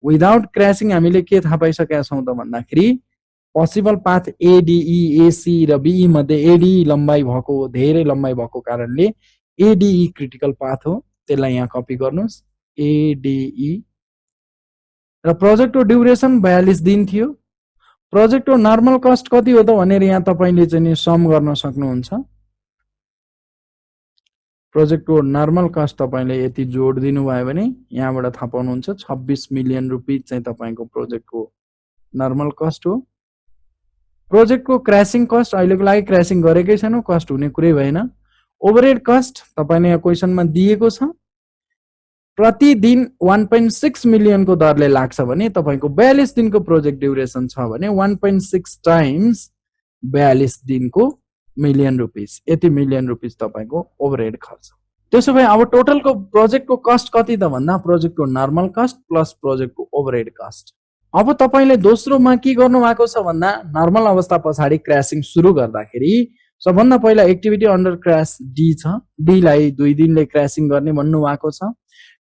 विदाउट क्रैसिङ हामीले के थाहा पाइसकेका छौं त भन्दाखेरि पोसिबल पाथ एडीई, एसी र बीई मध्ये एडीई लम्बाई भएको, धेरै लम्बाई भएको कारणले एडीई क्रिटिकल पाथ हो। त्यसलाई यहाँ कपी गर्नुस्, एडीई। र प्रोजेक्टको ड्युरेसन 42 दिन थियो। प्रोजेक्टको नर्मल कस्ट कति हो त भनेर यहाँ तपाईले चाहिँ नि सम गर्न सक्नुहुन्छ। प्रोजेक्टको नर्मल कस्ट तपाईले यति जोड दिनु भयो भने यहाँबाट थाहा पाउनुहुन्छ 26 मिलियन रुपीज चाहिँ तपाईको प्रोजेक्टको नर्मल कस्ट हो। प्रोजेक्टको क्रैसिङ कस्ट अहिलेको लागि क्रैसिङ गरेकै छैनौं, कस्ट हुने कुरै भएन। ओभरहेड कस्ट तपाईले यहाँ क्वेशनमा दिएको छ, प्रतिदिन 1.6 मिलियन को दरले लाग्छ भने तपाईको 42 दिनको प्रोजेक्ट ड्युरेसन छ भने 1.6 टाइम्स 42 दिनको मिलियन रुपीज, यति मिलियन रुपीज तपाईको ओभरहेड खर्च। त्यसोभए अब टोटलको प्रोजेक्टको कस्ट कति त भन्दा प्रोजेक्टको नर्मल कस्ट प्लस प्रोजेक्टको ओभरहेड कस्ट। अब तपाईले दोस्रोमा के गर्नु भएको छ भन्दा नर्मल अवस्था पछाडी क्रैसिङ सुरु गर्दाखेरि सबभन्दा पहिला एक्टिभिटी अन्डर क्रैश डी छ, डी लाई 2 दिनले क्रैसिङ गर्ने भन्नु भएको छ।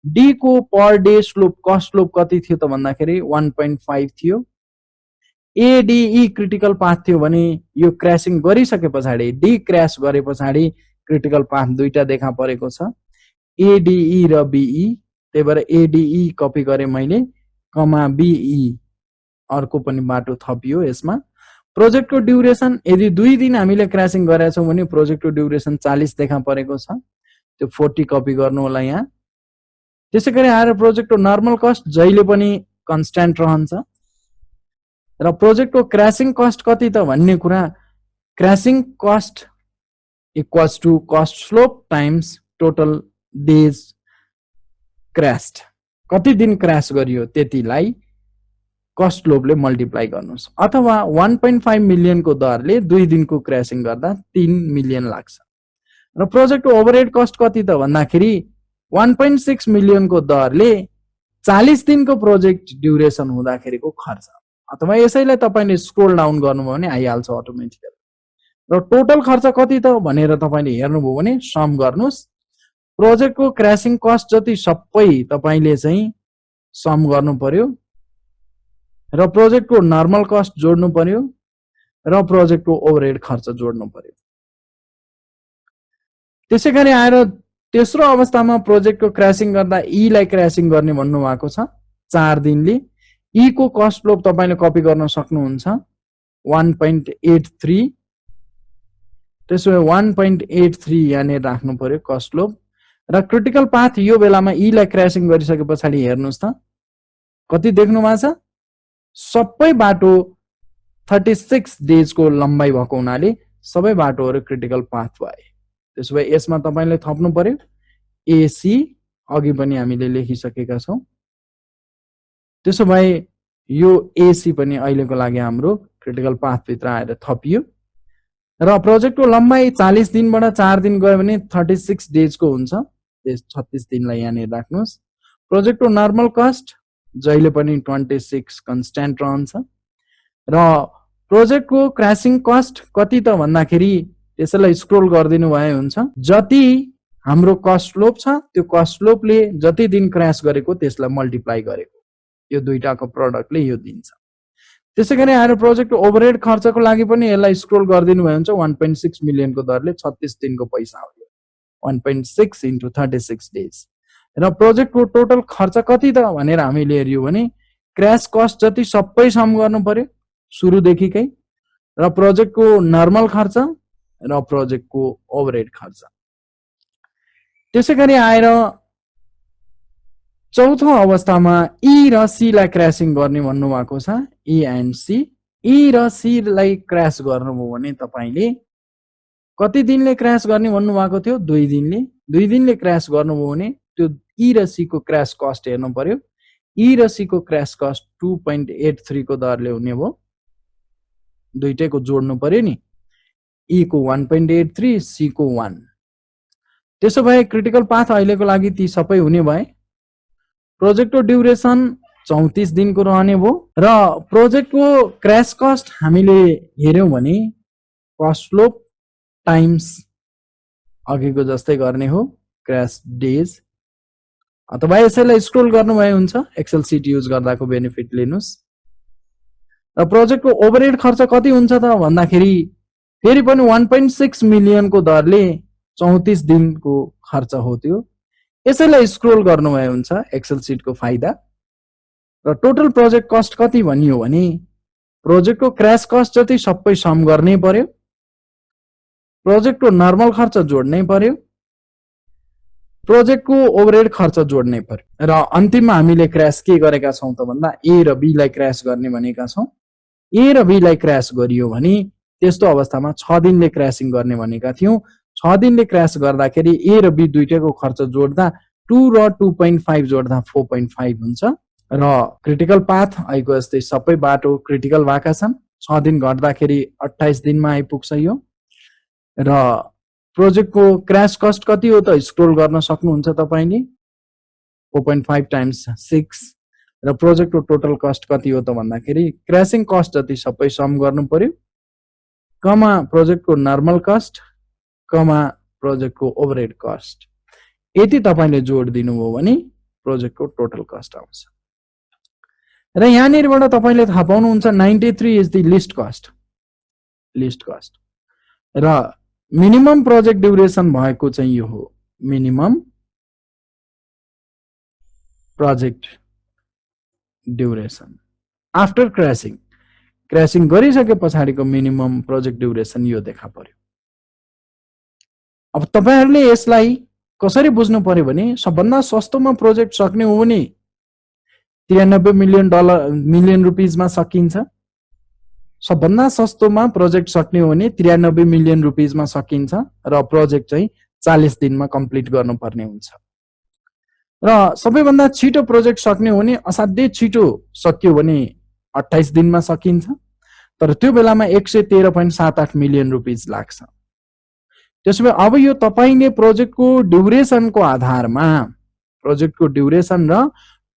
डी को per day slope cost slope कति थियो त भन्दाखेरि 1.5 थियो। एडीई क्रिटिकल पाथ थियो भने यो क्रैसिङ गरिसके पछाडी डी क्रैश गरे पछाडी क्रिटिकल पाथ दुईटा देखा परेको छ, एडीई र बीई। त्यही भएर एडीई कपी गरे मैले, कमा बीई अर्को पनि बाटो थपियो यसमा। प्रोजेक्टको ड्युरेसन यदि 2 दिन हामीले क्रैसिङ गरेका छौं भने प्रोजेक्टको ड्युरेसन 40 देखा परेको छ, त्यो 40 कपी गर्नु होला यहाँ। त्यसैगरी आएर प्रोजेक्टको नर्मल कस्ट जहिले पनि कन्स्ट्यान्ट रहन्छ। र प्रोजेक्टको क्रैसिङ कस्ट कति त भन्ने कुरा, crashing cost equals to cost slope times total days crashed, कति दिन क्रैश गरियो त्यतिलाई कस्ट स्लोपले मल्टिप्लाई गर्नुस्। अथवा 1.5 मिलियन को दरले 2 दिनको क्रैसिङ गर्दा 3 मिलियन लाग्छ। र प्रोजेक्टको ओभरहेड कस्ट कति त भन्दाखेरि 1.6 मिलियन को दरले 40 दिनको प्रोजेक्ट ड्युरेसन हुँदाखेरिको खर्च। अथवा यसैलाई तपाईले स्क्रोल डाउन गर्नुभयो भने आइहाल्छ अटोमेटिकली। र टोटल खर्च कति त भनेर तपाईले हेर्नुभयो भने सम गर्नुस्। प्रोजेक्टको क्रैसिङ कस्ट जति सबै तपाईले चाहिँ सम गर्नु पर्यो, र प्रोजेक्टको नर्मल कस्ट जोड्नु पर्यो, र प्रोजेक्टको ओभरहेड खर्च जोड्नु पर्यो। त्यसैगरी आएर तेस्रो अवस्थामा प्रोजेक्टको क्रैसिङ गर्दा ई लाई क्रैसिङ गर्ने भन्नु भएको छ 4 दिनले। ई को कस्ट स्लोप तपाईले कपी गर्न सक्नुहुन्छ 1.83। त्यसोभए 1.83 यहाँनिर राख्नु पर्यो कस्ट स्लोप। र क्रिटिकल पाथ यो बेलामा ई लाई क्रैसिङ गरिसके पछाडी हेर्नुस् त कति देख्नु भएको छ, सबै बाटो 36 डेज को लम्बाई भएको हुनाले सबै बाटोहरु क्रिटिकल पाथ भए। त्यसोभए यसमा तपाईले थप्नु पर्यो एसी, अघि पनि हामीले लेखिसकेका छौं। त्यसोभए यो एसी पनि अहिलेको लागि हाम्रो क्रिटिकल पाथ भित्र आएर थपियो। र प्रोजेक्टको लम्बाई 40 दिनबाट 4 दिन गयो भने 36 डेज को हुन्छ, त्यस 36 दिनलाई यहाँ राख्नुस्। प्रोजेक्टको नर्मल कस्ट जहिले पनि 26 कन्स्ट्यान्ट रहन्छ। र प्रोजेक्टको क्रैसिङ कस्ट कति त भन्दाखेरि त्यसैलाई स्क्रोल गरिदिनु भए हुन्छ, जति हाम्रो कस्ट स्लोप छ त्यो कस्ट स्लोपले जति दिन क्रैश गरेको त्यसलाई मल्टिप्लाई गरेको, यो दुईटाको प्रोडक्टले यो दिन्छ। त्यसैगरी आएर प्रोजेक्ट ओभरहेड खर्चको लागि पनि यसलाई स्क्रोल गरिदिनु भयो भने 1.6 मिलियनको दरले 36 दिनको पैसा हो। 1.6 into 36 days। र प्रोजेक्टको टोटल खर्च कति त भनेर हामीले हेर्यौं भने क्र्यास कस्ट जति सबै सम गर्नु पर्यो सुरुदेखिकै, र प्रोजेक्टको नर्मल खर्च र प्रोजेक्टको ओभरहेड खर्च। त्यसैगरी आएर चौथो अवस्थामा ई र सी लाई क्रैसिङ गर्ने भन्नुभएको छ। ई एन्ड सी। ई र सी लाई क्रैश गर्नुभयो भने तपाईले कति दिनले क्रैश गर्ने भन्नुभएको थियो? 2 दिनले। 2 दिनले क्रैश गर्नुभयो भने त्यो ई र सी को क्रैश कस्ट हेर्नु पर्यो। ई र सी को क्रैश कस्ट 2.83 को दरले हुने भयो। दुईटैको जोड्नु पर्यो नि। ई को 1.83, सी को 1। त्यसो भए क्रिटिकल पाथ अहिलेको लागि ती सबै हुने भए। प्रोजेक्टको ड्युरेसन 34 दिनको रहने भयो र प्रोजेक्टको क्रैश कस्ट हामीले हेर्यौं भने कस्ट स्लोप टाइम्स अघिको जस्तै गर्ने हो, क्रैश डेज, अथवा यसैलाई स्क्रोल गर्नु भए हुन्छ। एक्सेल सिट युज गर्दाको बेनिफिट लिनुस्। र प्रोजेक्टको ओभरहेड खर्च कति हुन्छ त भन्दाखेरि फेरि पनि 1.6 मिलियनको दरले 34 दिनको खर्च हो त्यो। यसैलाई स्क्रोल गर्नु भए हुन्छ एक्सेल सिटको फाइदा। र टोटल प्रोजेक्ट कस्ट कति भनियो भने प्रोजेक्टको क्रैश कस्ट जति सबै सम गर्नै पर्यो, प्रोजेक्टको नर्मल खर्च जोड्नै पर्यो, प्रोजेक्टको ओभरहेड खर्च जोड्नै पर्यो। र अन्तिममा हामीले क्रैश के गरेका छौं त भन्दा ए र बी लाई क्रैश गर्ने भनेका छौं। ए र बी लाई क्रैश गरियो भने त्यस्तो अवस्थामा 6 दिनले क्रैशिङ गर्ने भनेका थियौं। 6 दिनले क्रैश गर्दाखेरि ए र बी दुईटैको खर्च जोड्दा 2 र 2.5 जोड्दा 4.5 हुन्छ। र क्रिटिकल पाथ आइको जस्तै सबै बाटो क्रिटिकल भएका छन्। 6 दिन घट्दाखेरि 28 दिनमा आइपुग्छ यो। र प्रोजेक्टको क्रैश कस्ट कति हो त स्क्रोल गर्न सक्नुहुन्छ तपाईले। 4.5 टाइम्स 6। र प्रोजेक्टको टोटल कस्ट कति हो त भन्दाखेरि क्रैशिङ कस्ट जति सबै सम गर्नु पर्यो, कमा प्रोजेक्टको नर्मल कस्ट, कमा प्रोजेक्टको ओभरहेड कस्ट। यति तपाईले जोड दिनुभयो भने प्रोजेक्टको टोटल कस्ट आउँछ। र यहाँनिरबाट तपाईले थाहा पाउनुहुन्छ 93 is the least cost. Least cost र मिनिमम प्रोजेक्ट ड्युरेसन भएको चाहिँ यो हो। Minimum project duration after crashing. Crashing गरिसके पछाडिको मिनिमम प्रोजेक्ट ड्युरेसन यो देखा पर्यो। अब तपाईहरुले यसलाई कसरी बुझ्नु पर्यो भने सबभन्दा सस्तोमा प्रोजेक्ट सक्ने हो भने 93 मिलियन रुपैयाँमा सकिन्छ। सबभन्दा सस्तोमा प्रोजेक्ट सक्ने हो भने 93 मिलियन रुपैयाँमा सकिन्छ र प्रोजेक्ट चाहिँ 40 दिनमा कम्प्लिट गर्नुपर्ने हुन्छ। र सबैभन्दा छिटो प्रोजेक्ट सक्ने हो भने असाध्यै छिटो सकियो भने 28 दिनमा सकिन्छ। तर त्यो बेलामा 113.78 मिलियन रुपैयाँ लाग्छ। त्यसैले अब यो तपाईले प्रोजेक्टको ड्युरेसनको आधारमा, प्रोजेक्टको ड्युरेसन र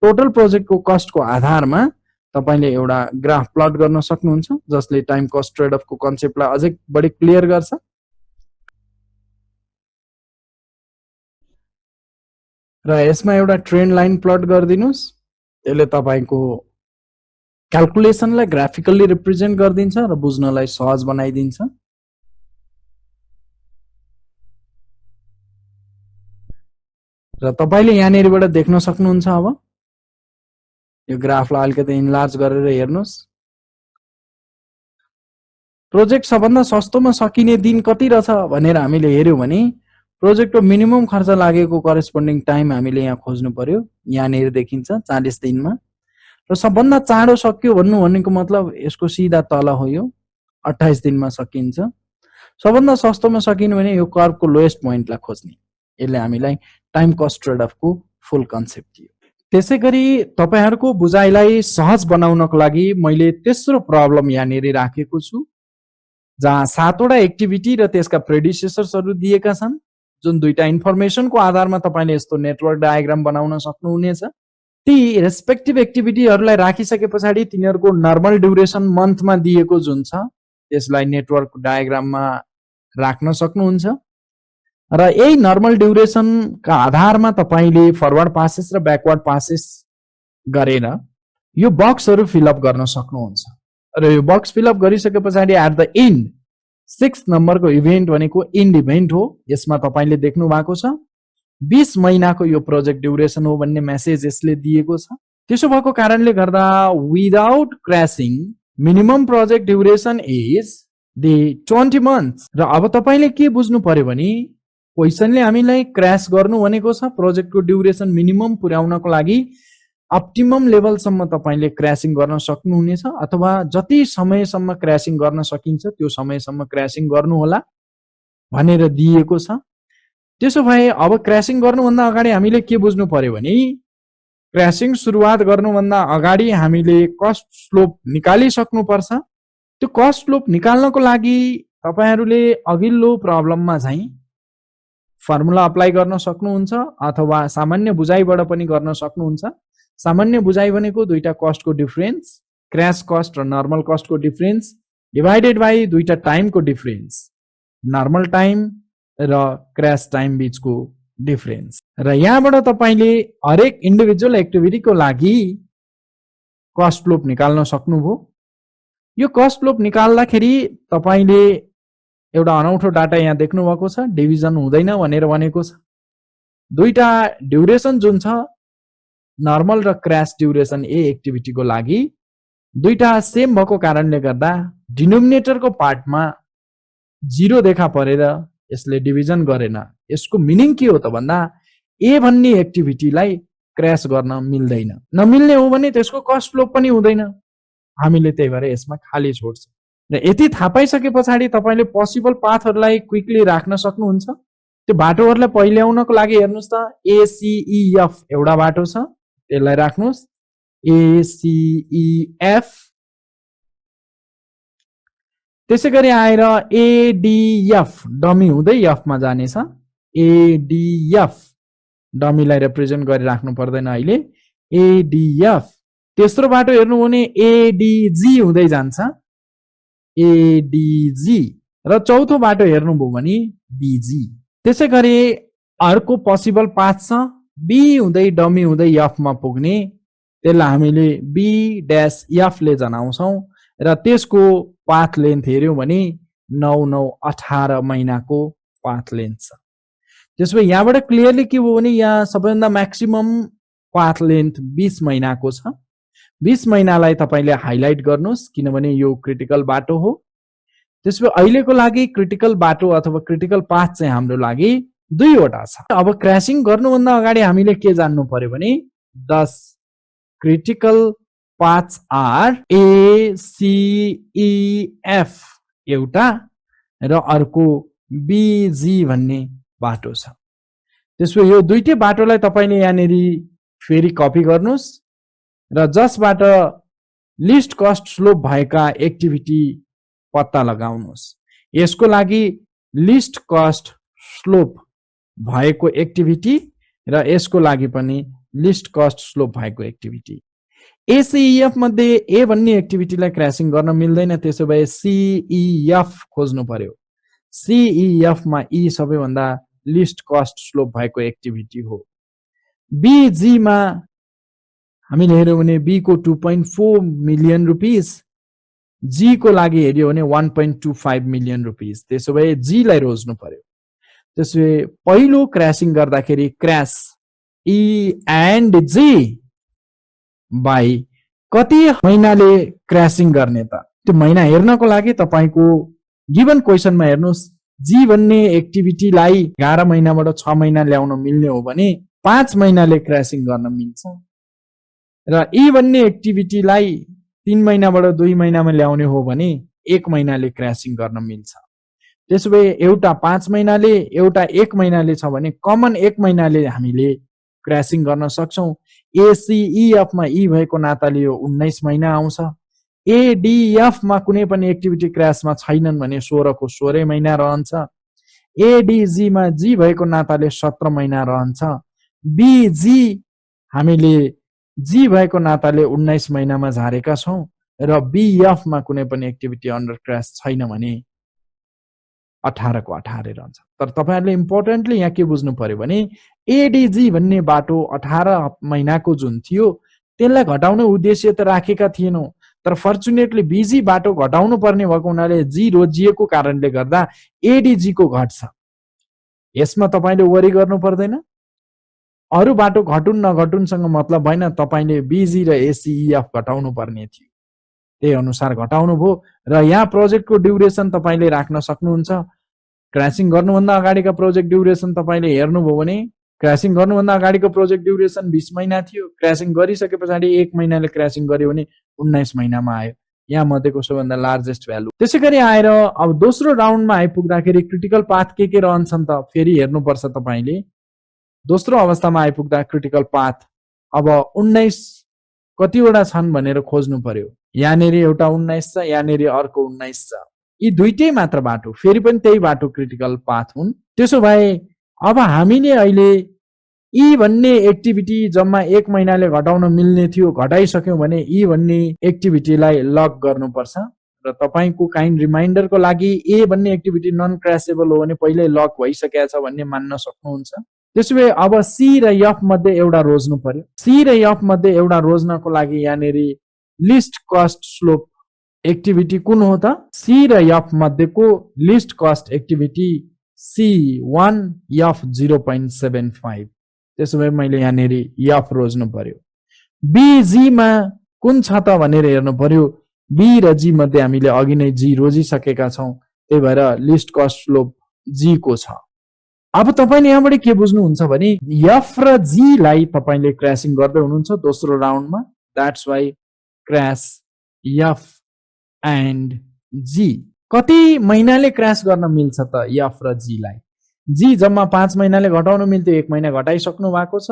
टोटल प्रोजेक्टको कस्टको आधारमा तपाईले एउटा ग्राफ प्लट गर्न सक्नुहुन्छ जसले टाइम कस्ट ट्रेड अफको कन्सेप्टलाई अझै बढी क्लियर गर्छ। र यसमा एउटा ट्रेन्ड लाइन प्लट गरिदिनुस्। यसले तपाईको क्याल्कुलेसनलाई ग्राफिकली रिप्रेजेन्ट गरिदिन्छ र बुझ्नलाई सहज बनाइदिन्छ। र तपाईले यहाँनिरबाट देख्न सक्नुहुन्छ। अब यो ग्राफलाई अलिकति इन्लार्ज गरेर हेर्नुस्। प्रोजेक्ट सबभन्दा सस्तोमा सकिने दिन कति रहेछ भनेर हामीले हेर्यौं भने प्रोजेक्टको मिनिमम खर्च लागेको करेस्पोन्डिङ टाइम हामीले यहाँ खोज्नु पर्यो। यहाँनिर देखिन्छ 40 दिनमा। र सबभन्दा चाँडो सक्यो भन्नु भनेको मतलब यसको सिधा तल हो यो 28 दिनमा सकिन्छ। सबभन्दा सस्तोमा सकिनु भने यो कर्वको लोएस्ट पोइन्टलाई खोज्ने। यसले हामीलाई टाइम कस्ट ट्रेड अफको फुल कन्सेप्ट दियो। त्यसैगरी तपाईहरुको बुझाइलाई सहज बनाउनको लागि मैले तेस्रो प्रब्लम यहाँनिर राखेको छु जहाँ 7 वटा एक्टिभिटी र त्यसका प्रेडिसेसर्सहरु दिएका छन्। जुन दुईटा इन्फर्मेसनको आधारमा तपाईले यस्तो नेटवर्क डायग्राम बनाउन सक्नुहुनेछ। ती रेस्पेक्टिभ एक्टिभिटीहरुलाई राखिसके पछाडी तिनीहरुको नर्मल ड्युरेसन मन्थमा दिएको जुन छ त्यसलाई नेटवर्क डायग्राममा राख्न सक्नुहुन्छ। र यही नर्मल ड्युरेसनका आधारमा तपाईले फरवर्ड पासेस र ब्याकवर्ड पासेस गरेर यो बक्सहरु फिल अप गर्न सक्नुहुन्छ। र यो बक्स फिलअप गरिसके पछाडि एट द एन्ड 6 नम्बरको इभेन्ट भनेको एन्ड इभेन्ट हो। यसमा तपाईले देख्नु भएको छ 20 महिनाको यो प्रोजेक्ट ड्युरेसन हो भन्ने मेसेज यसले दिएको छ। त्यसो भएको कारणले गर्दा without crashing minimum project duration is the 20 months. र अब तपाईले के बुझ्नु पर्यो भने क्वेशनले हामीलाई क्र्यास गर्नु भनेको छ प्रोजेक्टको ड्युरेसन मिनिमम पुर्याउनको लागि अप्टिमम लेभलसम्म तपाईले क्र्यासिङ गर्न सक्नुहुनेछ अथवा जति समयसम्म क्र्यासिङ गर्न सकिन्छ त्यो समयसम्म क्र्यासिङ गर्नु होला भनेर दिएको छ। त्यसो भए अब क्र्यासिङ गर्नुभन्दा अगाडि हामीले के बुझ्नु पर्यो भने क्र्यासिङ सुरुवात गर्नुभन्दा अगाडि हामीले कस्ट स्लोप निकालिसक्नुपर्छ। त्यो कस्ट स्लोप निकाल्नको लागि तपाईहरुले अघिल्लो प्रब्लममा चाहिँ फर्मुला अप्लाई गर्न सक्नुहुन्छ अथवा सामान्य बुझाइबाट पनि गर्न सक्नुहुन्छ। सामान्य बुझाइ भनेको दुईटा कस्टको डिफरेन्स, क्र्यास कस्ट र नर्मल कस्टको डिफरेन्स डिवाइडेड बाइ दुईटा टाइमको डिफरेन्स, नर्मल टाइम र क्र्यास टाइम बीचको डिफरेन्स। र यहाँबाट तपाईले हरेक इन्डिभिजुअल एक्टिभिटीको लागि कस्ट स्लोप निकाल्न सक्नुभयो। यो कस्ट स्लोप निकाल्दाखेरि तपाईले एउटा अनौठो डाटा यहाँ देख्नु भएको छ, डिभिजन हुँदैन भनेर भनेको छ। दुईटा ड्युरेसन जुन छ नर्मल र क्र्यास ड्युरेसन ए एक्टिभिटीको लागि दुईटा सेम भएको कारणले गर्दा डिनोमिनेटरको पार्टमा 0 देखा परेर यसले डिभिजन गरेन। यसको मिनिङ के हो त भन्दा ए भन्ने एक्टिभिटीलाई क्र्यास गर्न मिल्दैन। नमिल्ने हो भने त्यसको कस्ट स्लोप पनि हुँदैन। हामीले त्यही भएर यसमा खाली छोड्छ। र यति थाहा पाइसके पछाडि तपाईले पोसिबल पाथहरुलाई क्विकली राख्न सक्नुहुन्छ। त्यो बाटोहरुलाई पहिल्याउनको लागि हेर्नुस् त ACEF एउटा बाटो छ, त्यसलाई राख्नुस् ACEF। त्यसैगरी आएर ADF डमी हुँदै एफ मा जानेछ। ADF डमीलाई रिप्रेजेन्ट गरि राख्नु पर्दैन अहिले ADF। तेस्रो बाटो हेर्नु भने ADG हुँदै जान्छ ADG। र चौथो बाटो हेर्नुभयो भने BG। त्यसैगरी अर्को पोसिबल पाथ छ B हुँदै डमी हुँदै F मा पुग्ने, त्यसलाई हामीले B-F ले जनाउँछौं र त्यसको पाथ लेन्थ हेर्यौं भने 9-9-18 महिनाको पाथ लेन्थ छ। त्यसैले यहाँबाट क्लियरली के भयो भने यहाँ सबैभन्दा म्याक्सिमम पाथ लेन्थ 20 महिनाको छ। 20 महिनालाई तपाईले हाइलाइट गर्नुस् किनभने यो क्रिटिकल बाटो हो। त्यसैले अहिलेको लागि क्रिटिकल बाटो अथवा क्रिटिकल पाथ चाहिँ हाम्रो लागि दुईवटा छ। अब क्र्यासिङ गर्नुभन्दा अगाडि हामीले के जान्नु पर्यो भने 10 क्रिटिकल पाथ्स आर ACEF एउटा र अर्को BG भन्ने बाटो छ। त्यसैले यो दुईटै बाटोलाई तपाईले यहाँनेरि फेरि कपी गर्नुस् र जसबाट लिस्ट कस्ट स्लोप भएका एक्टिभिटी पत्ता लगाउनुस्। यसको लागि लिस्ट कस्ट स्लोप भएको एक्टिभिटी र यसको लागि पनि लिस्ट कस्ट स्लोप भएको एक्टिभिटी। ACEF मध्ये ए भन्ने एक्टिभिटीलाई क्र्यासिङ गर्न मिल्दैन, त्यसो भए CEF खोज्नु पर्यो। CEF मा E सबैभन्दा लिस्ट कस्ट स्लोप भएको एक्टिभिटी हो। BG मा हामीले हेर्यौं भने B को 2.4 मिलियन रुपीस, G को लागि हेर्यो भने 1.25 मिलियन रुपीस। त्यसो भए G लाई रोज्नु पर्यो। त्यसैले पहिलो क्र्यासिङ गर्दाखेरि crash E and G by कति महिनाले क्र्यासिङ गर्ने त त्यो महिना हेर्नको लागि तपाईको गिवन क्वेशनमा हेर्नुस् G भन्ने एक्टिभिटीलाई 11 महिनाबाट 6 महिना ल्याउन मिल्ने हो भने 5 महिनाले क्र्यासिङ गर्न मिल्छ र E भन्ने एक्टिभिटीलाई 3 महिनाबाट 2 महिनामा ल्याउने हो भने 1 महिनाले क्र्यासिङ गर्न मिल्छ। त्यसैले एउटा 5 महिनाले एउटा 1 महिनाले छ भने कमन 1 महिनाले हामीले क्र्यासिङ गर्न सक्छौं। ACEF मा E भएको नाताले यो 19 महिना आउँछ। ADF मा कुनै पनि एक्टिभिटी क्र्यासमा छैनन् भने 16 को 16 महिना रहन्छ। ADG मा G भएको नाताले 17 महिना रहन्छ। BG हामीले G भएको नाताले 19 महिनामा झारेका छौं र BF मा कुनै पनि एक्टिभिटी अन्डर क्र्यास छैन भने 18 को 18 रहन्छ। तर तपाईहरुले इम्पोर्टेन्टली यहाँ के बुझ्नु पर्यो भने ADG भन्ने बाटो 18 महिनाको जुन थियो त्यसलाई घटाउने उद्देश्य त राखेका थिएनौं, तर फर्चुनेटली बीजी बाटो घटाउनु पर्ने भएको हुनाले जी रोजिएको कारणले गर्दा एडीजी को घट्छ। यसमा तपाईले वरी गर्नु पर्दैन। अरु बाटो घटुन नघटुनसँग मतलब भएन, तपाईले बीजी र एसीईएफ घटाउनु पर्ने थियो, त्यही अनुसार घटाउनु भयो। र यहाँ प्रोजेक्टको ड्युरेसन तपाईले राख्न सक्नुहुन्छ। क्रैसिङ गर्नुभन्दा अगाडिका प्रोजेक्ट ड्युरेसन तपाईले हेर्नुभयो भने क्रैसिङ गर्नुभन्दा अगाडिको प्रोजेक्ट ड्युरेसन 20 महिना थियो। क्रैसिङ गरिसके पछाडि 1 महिनाले क्रैसिङ गर्यो भने 19 महिनामा आयो। यहाँ मध्येको सबभन्दा लार्जेस्ट भ्यालु। त्यसैगरी आएर अब दोस्रो राउन्डमा आइपुग्दाखेरि क्रिटिकल पाथ के रहन्छन् त फेरि हेर्नुपर्छ तपाईले। दोस्रो अवस्थामा आइपुग्दा क्रिटिकल पाथ अब 19 कतिवटा छन् भनेर खोज्नु पर्यो। यहाँनेरि एउटा 19 छ, यहाँनेरि अर्को 19 छ। यी दुईटै मात्र बाटो, फेरि पनि त्यही बाटो क्रिटिकल पाथ हुन्। त्यसो भए अब हामीले अहिले यी भन्ने एक्टिभिटी जम्मा 1 महिनाले घटाउन मिल्ने थियो, घटाइसक्यौं भने यी भन्ने एक्टिभिटीलाई लक गर्नुपर्छ। र तपाईको काइन्ड रिमाइन्डरको लागि ए भन्ने एक्टिभिटी नन क्र्यासेबल हो भने पहिल्यै लक भइसकेको छ भन्ने मान्न सक्नुहुन्छ। त्यसोभए अब सी र एफ मध्ये एउटा रोज्नु पर्यो। सी र एफ मध्ये एउटा रोज्नको लागि यहाँनेरि लिस्ट कस्ट स्लोप एक्टिभिटी कुन हो त? सी र एफ मध्येको list cost activity C1 F 0.75। त्यसो भए मैले यहाँनेरि एफ रोज्नु पर्यो। बीजी मा कुन छ त भनेर हेर्नु पर्यो। बी र जी मध्ये हामीले अघि नै जी रोजिसकेका छौं, त्यही भएर लिस्ट कस्ट स्लोप जी को छ। अब तपाईले यहाँबाट के बुझ्नुहुन्छ भने एफ र जी लाई तपाईले क्रैसिङ गर्दै हुनुहुन्छ दोस्रो राउन्डमा। That's why crash f and g. कति महिनाले क्रैश गर्न मिल्छ त एफ र जी लाई? जी जम्मा 5 महिनाले घटाउन मिल्थ्यो, 1 महिना घटाइसक्नु भएको छ।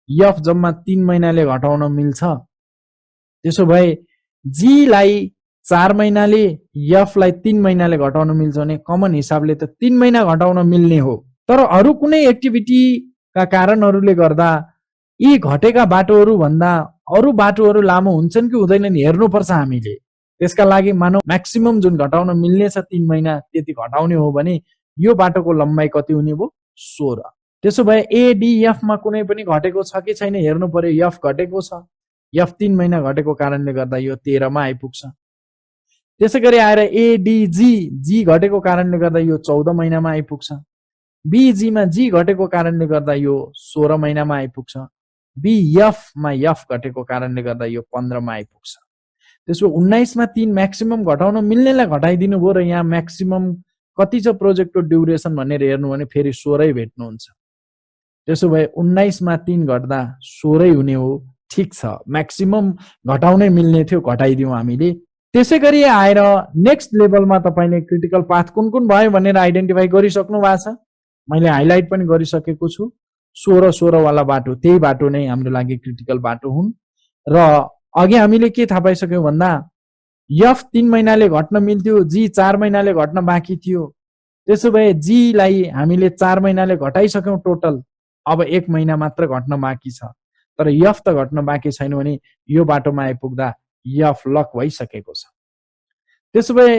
एफ जम्मा 3 महिनाले घटाउन मिल्छ। त्यसो भए जी लाई 4 महिनाले, एफ लाई 3 महिनाले घटाउन मिल्छ भने कमन हिसाबले त 3 महिना घटाउन मिल्ने हो। तर अरु कुनै एक्टिभिटीका कारणहरूले गर्दा यी घटेका बाटोहरू भन्दा अरु बाटोहरू लामो हुन्छन् कि हुँदैनन् हेर्नुपर्छ हामीले। त्यसका लागि मानौ म्याक्सिमम जुन घटाउन मिल्ने छ 3 महिना त्यति घटाउने हो भने यो बाटोको लम्बाइ कति हुने भयो? 16। त्यसो भए एडीएफ मा कुनै पनि घटेको छ कि छैन हेर्नु पर्यो। एफ घटेको छ, एफ 3 महिना घटेको कारणले गर्दा यो 13 मा आइपुग्छ। त्यसैगरी आएर एडीजी, जी घटेको कारणले गर्दा यो 14 महिनामा आइपुग्छ। बीजी मा जी घटेको कारणले गर्दा यो 16 महिनामा आइपुग्छ। बीएफ मा एफ घटेको कारणले गर्दा यो 15 मा आइपुग्छ। त्यसो 19 मा 3 म्याक्सिमम घटाउन मिल्नेलाई घटाइदिनु भयो र यहाँ म्याक्सिमम कति छ प्रोजेक्टको ड्युरेसन भनेर हेर्नु भने फेरि 16 भेट्नुहुन्छ। त्यसो भए 19 मा 3 घट्दा 16 हुने हो। ठीक छ, म्याक्सिमम घटाउनै मिल्ने थियो, घटाइदियौं हामीले। त्यसैगरी आएर नेक्स्ट लेभलमा तपाईले क्रिटिकल पाथ कुन कुन भयो भनेर आइडेन्टिफाई गरिसक्नु भएको छ। मैले हाइलाइट पनि गरिसकेको छु। 16 वाला बाटो त्यही बाटो नै हाम्रो लागि क्रिटिकल बाटो हुन्। र अघि हामीले के थाहा पाइसक्यौं भन्दा एफ 3 महिनाले घट्न मिल्थ्यो, जी 4 महिनाले घट्न बाँकी थियो। त्यसो भए जी लाई हामीले 4 महिनाले घटाइसक्यौं टोटल। अब 1 महिना मात्र घट्न बाँकी छ। तर एफ त घट्न बाँकी छैन भने यो बाटोमा आइपुग्दा एफ लक भइसकेको छ। त्यसो भए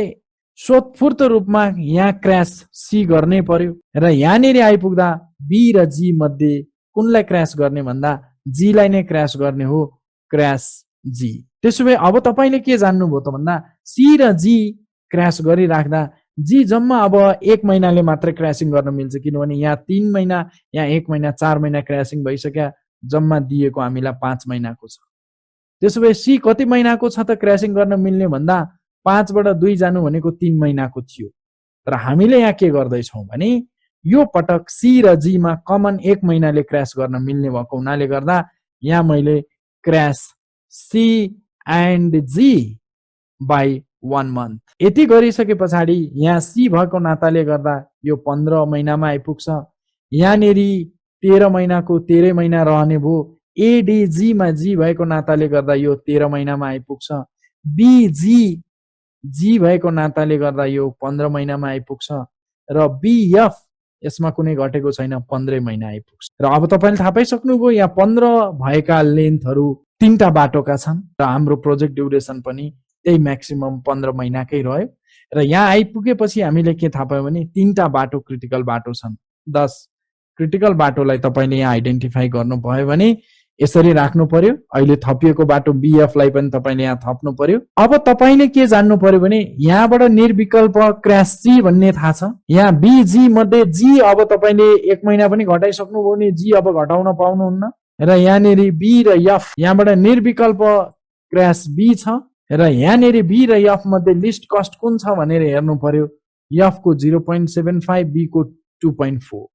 स्वतस्फूर्त रूपमा यहाँ क्र्यास सी गर्ने पर्यो र यहाँनेरि आइपुग्दा बी र जी मध्ये कुनलाई क्र्यास गर्ने भन्दा जी लाई नै क्र्यास गर्ने हो, क्र्यास जी। त्यसो भए अब तपाईले के जान्नुभयो त भन्दा सी र जी क्र्यास गरिराख्दा जी जम्मा अब 1 महिनाले मात्र क्र्यासिङ गर्न मिल्छ, किनभने यहाँ 3 महिना, यहाँ 1 महिना, 4 महिना क्र्यासिङ भइसक्यो। जम्मा दिएको हामीलाई 5 महिनाको छ। त्यसो भए सी कति महिनाको छ त क्र्यासिङ गर्न मिल्ने भन्दा 5 बाट 2 जानु भनेको 3 महिनाको थियो। तर हामीले यहाँ के गर्दैछौँ भने यो पटक सी र जी मा कमन 1 महिनाले क्र्यास गर्न मिल्ने भएको हुनाले गर्दा यहाँ मैले crash C and G by 1 month यति गरिसके पछाडि यहाँ सी भएको नाताले गर्दा यो 15 महिनामा आइपुग्छ। यहाँनेरि 13 महिनाको 13 महिना रहने भो। एडीजी मा जी भएको नाताले गर्दा यो 13 महिनामा आइपुग्छ। बीजी जी भएको नाताले गर्दा यो 15 महिनामा आइपुग्छ र बीएफ यसमा कुनै घटेको छैन, 15 महिना आइपुग्छ। र अब तपाईले थाहा पाइसक्नुभयो यहाँ 15 भएका लेन्थहरू 3टा बाटोका छन् र हाम्रो प्रोजेक्ट ड्युरेसन पनि त्यही म्याक्सिमम 15 महिनाकै रह्यो। र यहाँ आइपुगेपछि हामीले के थाहा पायौं भने 3टा बाटो क्रिटिकल बाटो छन्। 10 क्रिटिकल बाटोलाई तपाईले यहाँ आइडेन्टिफाई गर्नुभयो भने यसरी राख्नु पर्यो। अहिले थपिएको बाटो BF लाई पनि तपाईले यहाँ थप्नु पर्यो। अब तपाईले के जान्नु पर्यो भने यहाँबाट निर्विकल्प क्र्यास C भन्ने थाहा छ। यहाँ BG मध्ये G अब तपाईले 1 महिना पनि घटाइसक्नुभयो भने G अब घटाउन पाउनुहुन्न र यहाँनेरि B र F यहाँबाट निर्विकल्प क्र्यास B छ र यहाँनेरि B र F मध्ये लिस्ट कस्ट कुन छ भनेर हेर्नु पर्यो। F को 0.75, B को 2.4।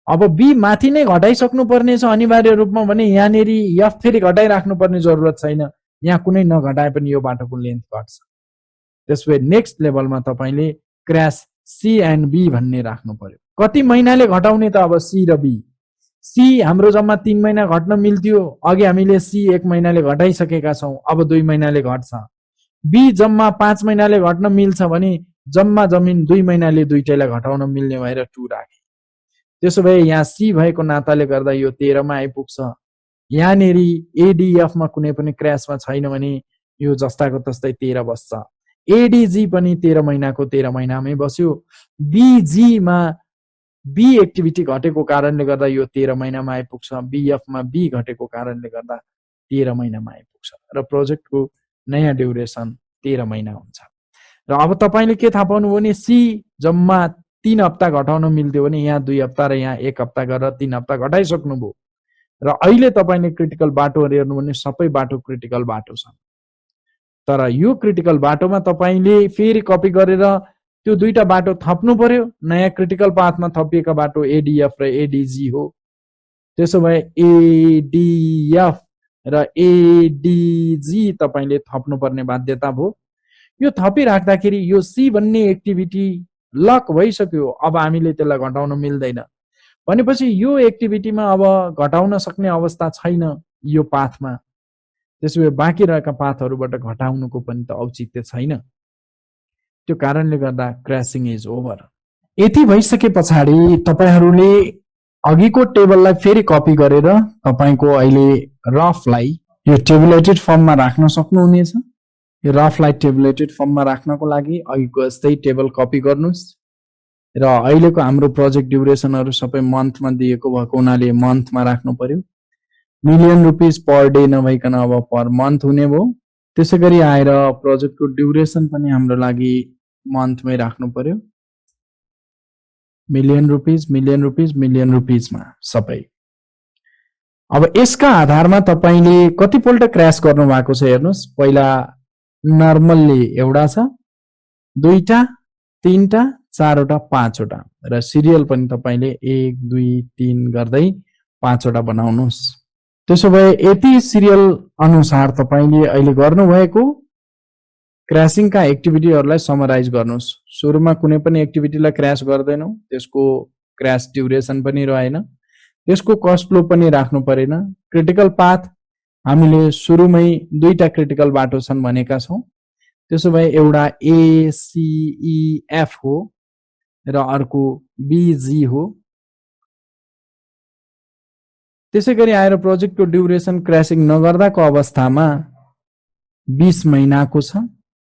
अब B माथि नै घटाइसक्नु पर्ने छ अनिवार्य रूपमा भने यहाँनेरि F फेरि घटाइराख्नु पर्ने जरुरत छैन। यहाँ कुनै नघटाए पनि यो बाटोको लेन्थ घट्छ। त्यसैले नेक्स्ट लेभलमा तपाईले क्र्यास C एन्ड B भन्ने राख्नु पर्यो। कति महिनाले घटाउने त अब C र B। C हाम्रो जम्मा 3 महिना घट्न मिल्थ्यो, अघि हामीले C 1 महिनाले घटाइसकेका छौं, अब 2 महिनाले घट्छ। B जम्मा 5 महिनाले घट्न मिल्छ भने जम्मा जमिन 2 महिनाले दुईटैलाई घटाउन मिल्ने भएर 2 राखे। त्यसो भए यहाँ C भएको नाताले गर्दा यो 13 मा आइपुग्छ। यहाँनेरि ADF मा कुनै पनि क्र्यासमा छैन भने यो जस्ताको तस्तै 13 बस्छ। ADG पनि 13 महिनाको 13 महिनामै बस्यो। BG मा B एक्टिभिटी घटेको कारणले गर्दा यो 13 महिनामा आइपुग्छ। BF मा B घटेको कारणले गर्दा 13 महिनामा आइपुग्छ र प्रोजेक्टको नयाँ ड्युरेसन 13 महिना हुन्छ। र अब तपाईले के थाहा पाउनु भने C जम्मा 3 हप्ता घटाउन मिल्थ्यो भने यहाँ 2 हप्ता र यहाँ 1 हप्ता गरेर 3 हप्ता घटाइसक्नुभयो र अहिले तपाईले क्रिटिकल बाटोहरु हेर्नु भने सबै बाटो क्रिटिकल बाटो छन्। तर यो क्रिटिकल बाटोमा तपाईले फेरि कपी गरेर त्यो दुईटा बाटो थप्नु पर्यो। नयाँ क्रिटिकल पाथमा थपिएका बाटो ADF र ADG हो। त्यसो भए ADF र ADG तपाईले थप्नु पर्ने बाध्यता भयो। यो थपिराख्दाखेरि यो C भन्ने एक्टिभिटी लक भइसक्यो। अब हामीले त्यसलाई घटाउन मिल्दैन भनेपछि यो एक्टिभिटीमा अब घटाउन सक्ने अवस्था छैन यो पाथमा। त्यसैले बाँकी रहेका पाथहरुबाट घटाउनुको पनि त औचित्य छैन। त्यो कारणले गर्दा क्रैशिङ इज ओभर। यति भइसके पछाडी तपाईहरुले अघिको टेबललाई फेरि कपी गरेर तपाईको अहिले रफलाई यो टेबुलेटेड फर्ममा राख्न सक्नुहुनेछ। यो रफलाई टेबुलेटेड फर्ममा राख्नको लागि अघिको जस्तै टेबल कपी गर्नुस् र अहिलेको हाम्रो प्रोजेक्ट ड्युरेसनहरु सबै मन्थमा दिएको भएको हुनाले मन्थमा राख्नु पर्यो। मिलियन रुपीस पर डे नभइकन अब पर मन्थ हुने भयो। त्यसैगरी आएर प्रोजेक्टको ड्युरेसन पनि हाम्रो लागि मन्थमै राख्नु पर्यो। मिलियन रुपीस मा सबै। अब यसका आधारमा तपाईले कतिपल्ट क्र्याश गर्नु भएको छ हेर्नुस्। पहिला नर्मल्ली एउटा छ, दुईटा, तीनटा, चारवटा, पाँचवटा र सिरियल पनि तपाईले 1 2 3 गर्दै पाँचवटा बनाउनुस्। त्यसो भए यति सिरियल अनुसार तपाईले अहिले गर्नुभएको क्रैशिङका एक्टिभिटीहरुलाई समराइज गर्नुस्। सुरुमा कुनै पनि एक्टिभिटीलाई क्र्याश गर्दैनौ, त्यसको क्र्याश ड्युरेसन पनि रहेन, त्यसको कस्ट फ्लो पनि राख्नु परेन। क्रिटिकल पाथ हामीले सुरुमै दुईटा क्रिटिकल बाटो छन् भनेका छौं। त्यसो भए एउटा ACEF हो र अर्को BG हो। त्यसैगरी आएर प्रोजेक्टको ड्युरेसन क्रैशिङ नगर्दाको अवस्थामा 20 महिनाको छ,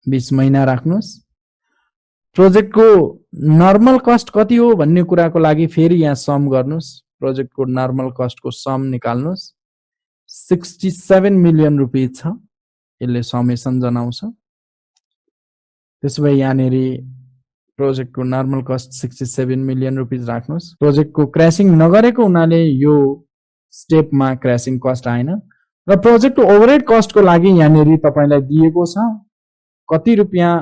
20 महिना राख्नुस्। प्रोजेक्टको नर्मल कस्ट कति हो भन्ने कुराको लागि फेरि यहाँ सम गर्नुस्। प्रोजेक्टको नर्मल कस्टको सम निकाल्नुस्। 67 मिलियन रुपैयाँ छ, यसले समेसन जनाउँछ। त्यसैले यहाँनेरि प्रोजेक्टको नर्मल कस्ट 67 मिलियन रुपैयाँ राख्नुस्। प्रोजेक्टको क्रैशिङ नगरेको हुनाले यो स्टेपमा क्रैशिङ कस्ट आएन र प्रोजेक्टको ओभरहेड कस्टको लागि यहाँनेरि तपाईलाई दिएको छ कति रुपैयाँ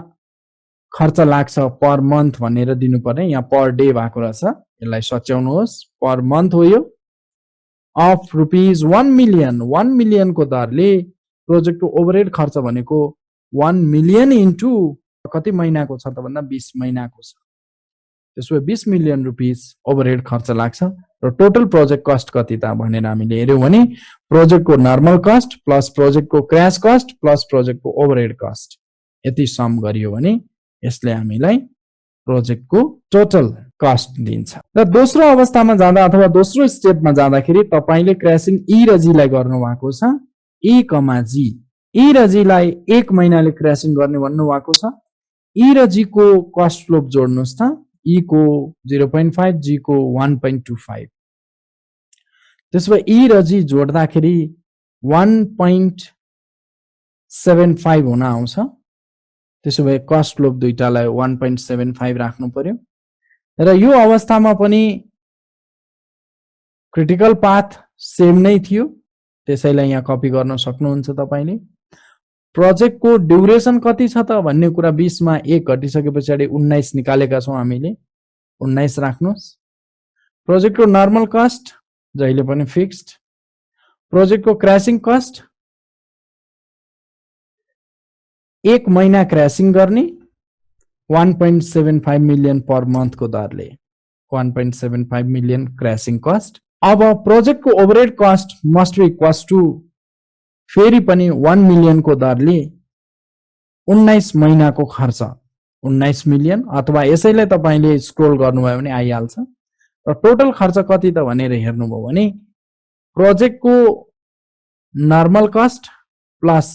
खर्च लाग्छ पर मन्थ भनेर दिनुपर्ने। यहाँ पर डे भएको रहेछ, यसलाई सच्याउनुहोस्। पर मन्थ हो यो अफ रुपीस 1 मिलियन। 1 मिलियन को दरले प्रोजेक्टको ओभरहेड खर्च भनेको 1 मिलियन इन्टु कति महिनाको छ त भन्दा 20 महिनाको छ। त्यसो 20 मिलियन रुपीस ओभरहेड खर्च लाग्छ र टोटल प्रोजेक्ट कस्ट कति त भनेर हामीले हेर्यौं भने प्रोजेक्टको नर्मल कस्ट प्लस प्रोजेक्टको क्र्याश कस्ट प्लस प्रोजेक्टको ओभरहेड कस्ट यति सम गरियो भने यसले हामीलाई प्रोजेक्टको टोटल कस्ट दिन्छ। र दोस्रो अवस्थामा जाँदा अथवा दोस्रो स्टेपमा जाँदाखेरि तपाईले क्रैशिङ E र G लाई गर्नु भएको छ। E, G। E र G लाई 1 महिनाले क्रैशिङ गर्ने भन्नु भएको छ। E र G को कस्ट फ्लो जोड्नुस् त। E को 0.5, G को 1.25। त्यसो भए ई र जी जोड्दाखेरि 1.75 हुन आउँछ। त्यसो भए कस्ट स्लोप दुईटालाई 1.75 राख्नु पर्यो र यो अवस्थामा पनि क्रिटिकल पाथ सेम नै थियो, त्यसैलाई यहाँ कपी गर्न सक्नुहुन्छ तपाईले। प्रोजेक्टको ड्युरेसन कति छ त भन्ने कुरा 20 मा 1 घटिसकेपछि 19 निकालेका छौं हामीले, 19 राख्नुस्। प्रोजेक्टको नर्मल कस्ट जहिले पनि फिक्स्ड। प्रोजेक्टको क्रैशिङ कस्ट 1 महिना क्रैशिङ गर्ने 1.75 मिलियन पर मन्थ को दरले, 1.75 मिलियन क्रैशिङ कस्ट। अब प्रोजेक्टको overhead cost must be equals to फेरि पनि 1 मिलियन को दरले 19 महिनाको खर्च 19 मिलियन, अथवा यसैलाई तपाईले स्क्रोल गर्नुभयो भने आइहाल्छ। र टोटल खर्च कति त भनेर हेर्नुभयो भने प्रोजेक्टको नर्मल कस्ट प्लस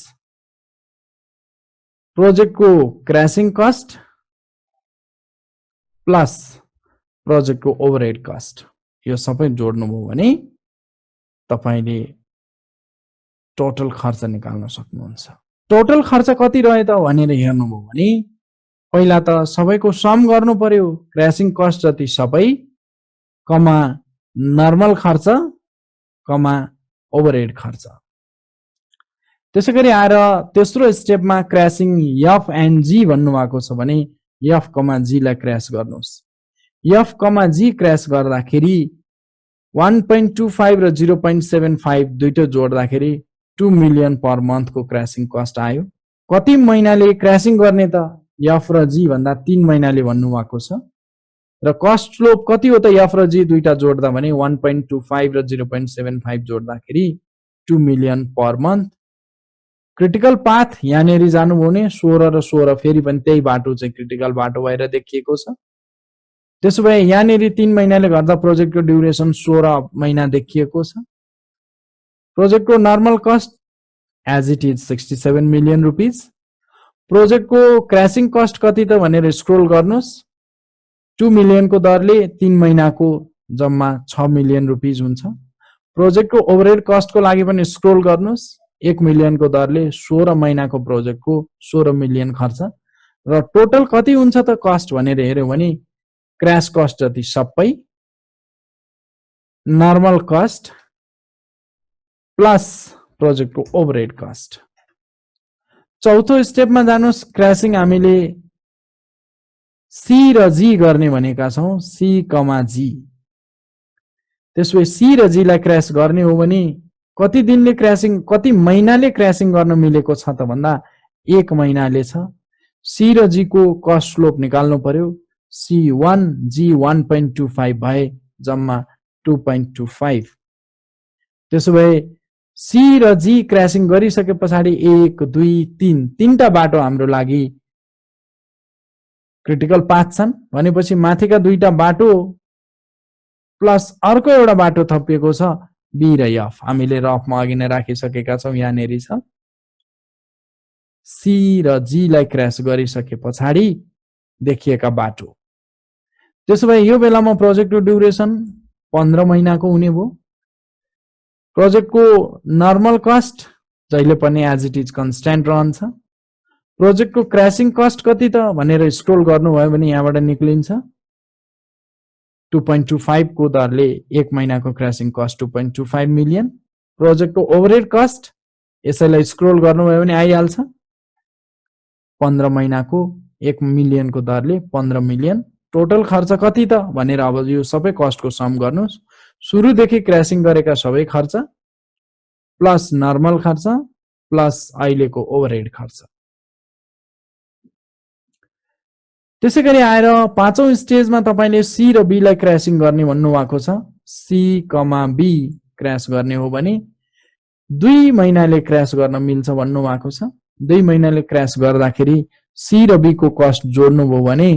प्रोजेक्टको क्रैशिङ कस्ट प्लस प्रोजेक्टको ओभरहेड कस्ट, यो सबै जोड्नुभयो भने तपाईले टोटल खर्च निकाल्न सक्नुहुन्छ। टोटल खर्च कति रह्यो त भनेर हेर्नुभयो भने पहिला त सबैको सम गर्नु पर्यो, क्रैशिङ कस्ट जति सबै कमा नर्मल खर्च कमा ओभरहेड खर्च। त्यसैगरी आएर तेस्रो स्टेपमा क्रैशिङ एफ एन्ड जी भन्नुभएको छ भने एफ कमा जी लाई क्रैश गर्नुस्। एफ कमा जी क्रैश गर्दाखेरि 1.25 र 0.75 दुईटै जोड्दाखेरि 2 मिलियन पर मन्थ को क्रैशिङ कस्ट आयो। कति महिनाले क्रैशिङ गर्ने त एफ र जी भन्दा 3 महिनाले भन्नुभएको छ। र कस्ट स्लोप कति हो त एफ र जी दुईटा जोड्दा भने 1.25 र 0.75 जोड्दाखेरि 2 million per month. Critical path यहाँनेरि जानुभयो भने 16 र 16 फेरि पनि त्यही बाटो चाहिँ क्रिटिकल बाटो भएर देखिएको छ। त्यसो भए यहाँनेरि 3 महिनाले गर्दा प्रोजेक्टको ड्युरेसन 16 महिना देखिएको छ। प्रोजेक्टको normal cost as it is 67 million rupees. प्रोजेक्टको क्रैशिङ कस्ट कति त भनेर स्क्रोल गर्नुस्। 2 मिलियन को दरले 3 महिनाको जम्मा 6 मिलियन रुपीज हुन्छ। प्रोजेक्टको ओभरहेड कस्ट को लागि पनि स्क्रोल गर्नुस्। 1 मिलियन को दरले 16 महिनाको प्रोजेक्टको 16 मिलियन खर्च। र टोटल कति हुन्छ त कस्ट भनेर हेर्यो भने क्रैश कस्ट जति सबै नर्मल कस्ट प्लस प्रोजेक्टको ओभरहेड कस्ट। चौथो स्टेपमा जानुस्। क्रैशिङ हामीले सी र जी गर्ने भनेका छौं, सी कमा जी। त्यसो सी र जी लाई क्रैश गर्ने हो भने कति दिनले क्रैशिङ, कति महिनाले क्रैशिङ गर्न मिलेको छ त भन्दा 1 महिनाले छ। सी र जी को कस्ट स्लोप निकाल्नु पर्यो। C1 G 1.25 भए जम्मा 2.25। त्यसो भए सी र जी क्रैशिङ गरिसके पछाडि 1 2 3 तीनटा बाटो हाम्रो लागि क्रिटिकल पाथ छन् भनेपछि माथिका दुईटा बाटो प्लस अर्को एउटा बाटो थपिएको छ बी र एफ। हामीले रफमा अघि नै राखिसकेका छौं, यहाँनेरि छ। सी र जी लाई क्रैश गरिसके पछाडि देखिएका बाटो। त्यसो भए यो बेलामा प्रोजेक्टको ड्युरेसन 15 महिनाको हुने भयो। प्रोजेक्टको नर्मल कस्ट जहिले पनि एज इट इज कन्स्टेन्ट रहन्छ। प्रोजेक्टको क्रैशिङ कस्ट कति त भनेर स्क्रोल गर्नुभयो भने यहाँबाट निक्लिन्छ। 2.25 को दरले 1 महिनाको क्रैशिङ कस्ट 2.25 मिलियन। प्रोजेक्टको ओभरहेड कस्ट यसैलाई स्क्रोल गर्नुभयो भने आइहाल्छ। 15 महिनाको 1 मिलियन को दरले 15 मिलियन। टोटल खर्च कति त भनेर अब यो सबै कस्टको सम गर्नुस्। सुरुदेखि क्रैशिङ गरेका सबै खर्च प्लस नर्मल खर्च प्लस अहिलेको ओभरहेड खर्च। त्यसैगरी आएर पाँचौं स्टेजमा तपाईले सी र बी लाई क्रैशिङ गर्ने भन्नुभएको छ। सी कमा बी क्रैश गर्ने हो भने 2 महिनाले क्रैश गर्न मिल्छ भन्नुभएको छ। 2 महिनाले क्रैश गर्दाखेरि सी र बी को कस्ट जोड्नु भयो भने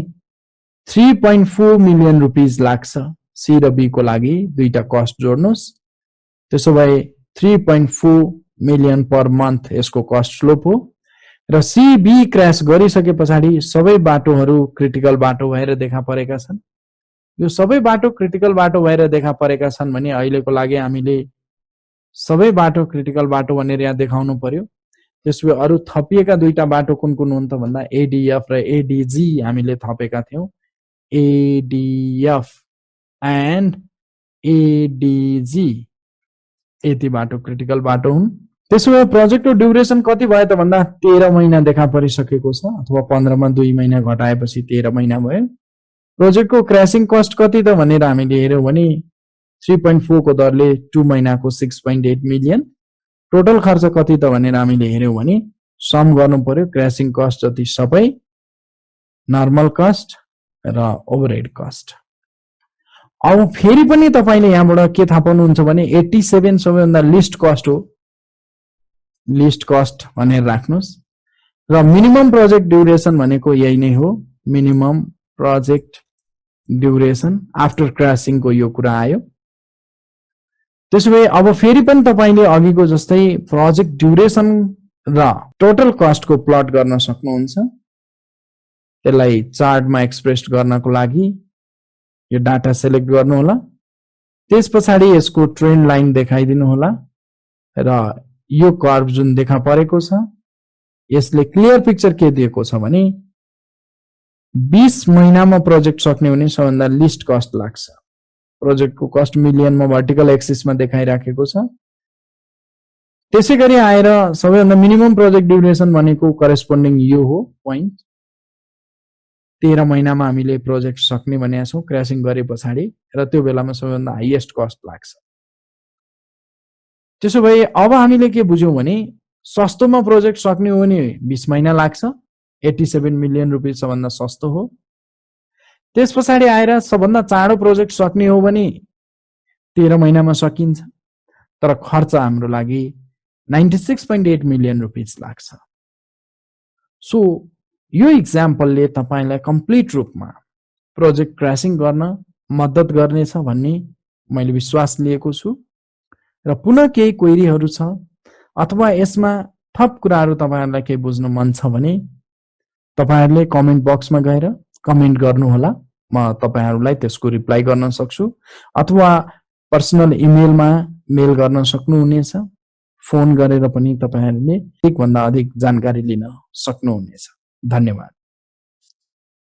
3.4 मिलियन रुपीज लाग्छ। सी र बी को लागि दुईटा कस्ट जोड्नुस्। त्यसो भए 3.4 मिलियन पर मन्थ यसको कस्ट स्लोप हो। र सी बी क्रैश गरिसके पछाडि सबै बाटोहरू क्रिटिकल बाटो भएर देखा परेका छन्। यो सबै बाटो क्रिटिकल बाटो भएर देखा परेका छन् भने अहिलेको लागि हामीले सबै बाटो क्रिटिकल बाटो भनेर यहाँ देखाउनु पर्यो। त्यसो भए अरू थपिएका दुईटा बाटो कुन कुन हुन् त भन्दा एडीएफ र एडीजी हामीले थपेका थियौँ। एडीएफ एन्ड एडीजी यति बाटो क्रिटिकल बाटो हुन्। त्यसो भए प्रोजेक्टको ड्युरेसन कति भयो त भन्दा 13 महिना देखा परिसकेको छ, अथवा 15 मा 2 महिना घटाएपछि 13 महिना भयो। प्रोजेक्टको क्रैसिङ कस्ट कति त भनेर हामीले हेर्यौं भने 3.4 को दरले 2 महिनाको 6.8 मिलियन। टोटल खर्च कति त भनेर हामीले हेर्यौं भने सम गर्नु पर्यो क्रैसिङ कस्ट जति सबै, नर्मल कस्ट र ओभरहेड कस्ट। अब फेरि पनि तपाईले यहाँबाट के थाहा पाउनुहुन्छ भने 87 सबैभन्दा लिस्ट कस्ट हो, लिस्ट कस्ट भनेर राख्नुस्। र मिनिमम प्रोजेक्ट ड्युरेसन भनेको यही नै हो, मिनिमम प्रोजेक्ट ड्युरेसन आफ्टर क्रैसिङ को यो कुरा आयो। त्यसोभए अब फेरि पनि तपाईले अघिको जस्तै प्रोजेक्ट ड्युरेसन र टोटल कस्ट को प्लट गर्न सक्नुहुन्छ। त्यसलाई चार्टमा एक्सप्रेस गर्नको लागि यो डाटा सिलेक्ट गर्नु होला, त्यसपछि यसको ट्रेन्ड लाइन देखाइदिनु होला र यो कर्भ जुन देखा परेको छ यसले क्लियर पिक्चर के दिएको छ भने 20 महिनामा प्रोजेक्ट सक्ने हुने सबभन्दा लिस्ट कस्ट लाग्छ। प्रोजेक्टको कस्ट मिलियनमा भर्टिकल एक्सिसमा देखाइराखेको छ। त्यसैगरी आएर सबैभन्दा मिनिमम प्रोजेक्ट ड्युरेसन भनेको करेस्पोन्डिङ यो हो पोइन्ट। 13 महिनामा हामीले प्रोजेक्ट सक्ने भनेका छौं क्रैसिङ गरे पछाडि, र त्यो बेलामा सबैभन्दा हाईएस्ट कस्ट लाग्छ। त्यसो भए अब हामीले के बुझ्यौं भने सस्तोमा प्रोजेक्ट सक्ने हो भने 20 महिना लाग्छ, 87 मिलियन रुपैयाँ सबभन्दा सस्तो हो। त्यसपछि आएर सबभन्दा चाँडो प्रोजेक्ट सक्ने हो भने 13 महिनामा सकिन्छ, तर खर्च हाम्रो लागि 96.8 मिलियन रुपैयाँ लाग्छ। सो यो एक्जाम्पलले तपाईलाई कम्प्लिट रूपमा प्रोजेक्ट क्रैसिङ गर्न मद्दत गर्नेछ भन्ने मैले विश्वास लिएको छु। र पुनः केही क्वेरीहरू छ अथवा यसमा थप कुराहरू तपाईहरुलाई केही बुझ्न मन छ भने तपाईहरुले कमेन्ट बक्समा गएर कमेन्ट गर्नुहोला, म तपाईहरुलाई त्यसको रिप्लाई गर्न सक्छु, अथवा पर्सनल इमेलमा मेल गर्न सक्नुहुनेछ, फोन गरेर पनि तपाईहरुले एक भन्दा अधिक जानकारी लिन सक्नुहुनेछ। धन्यवाद।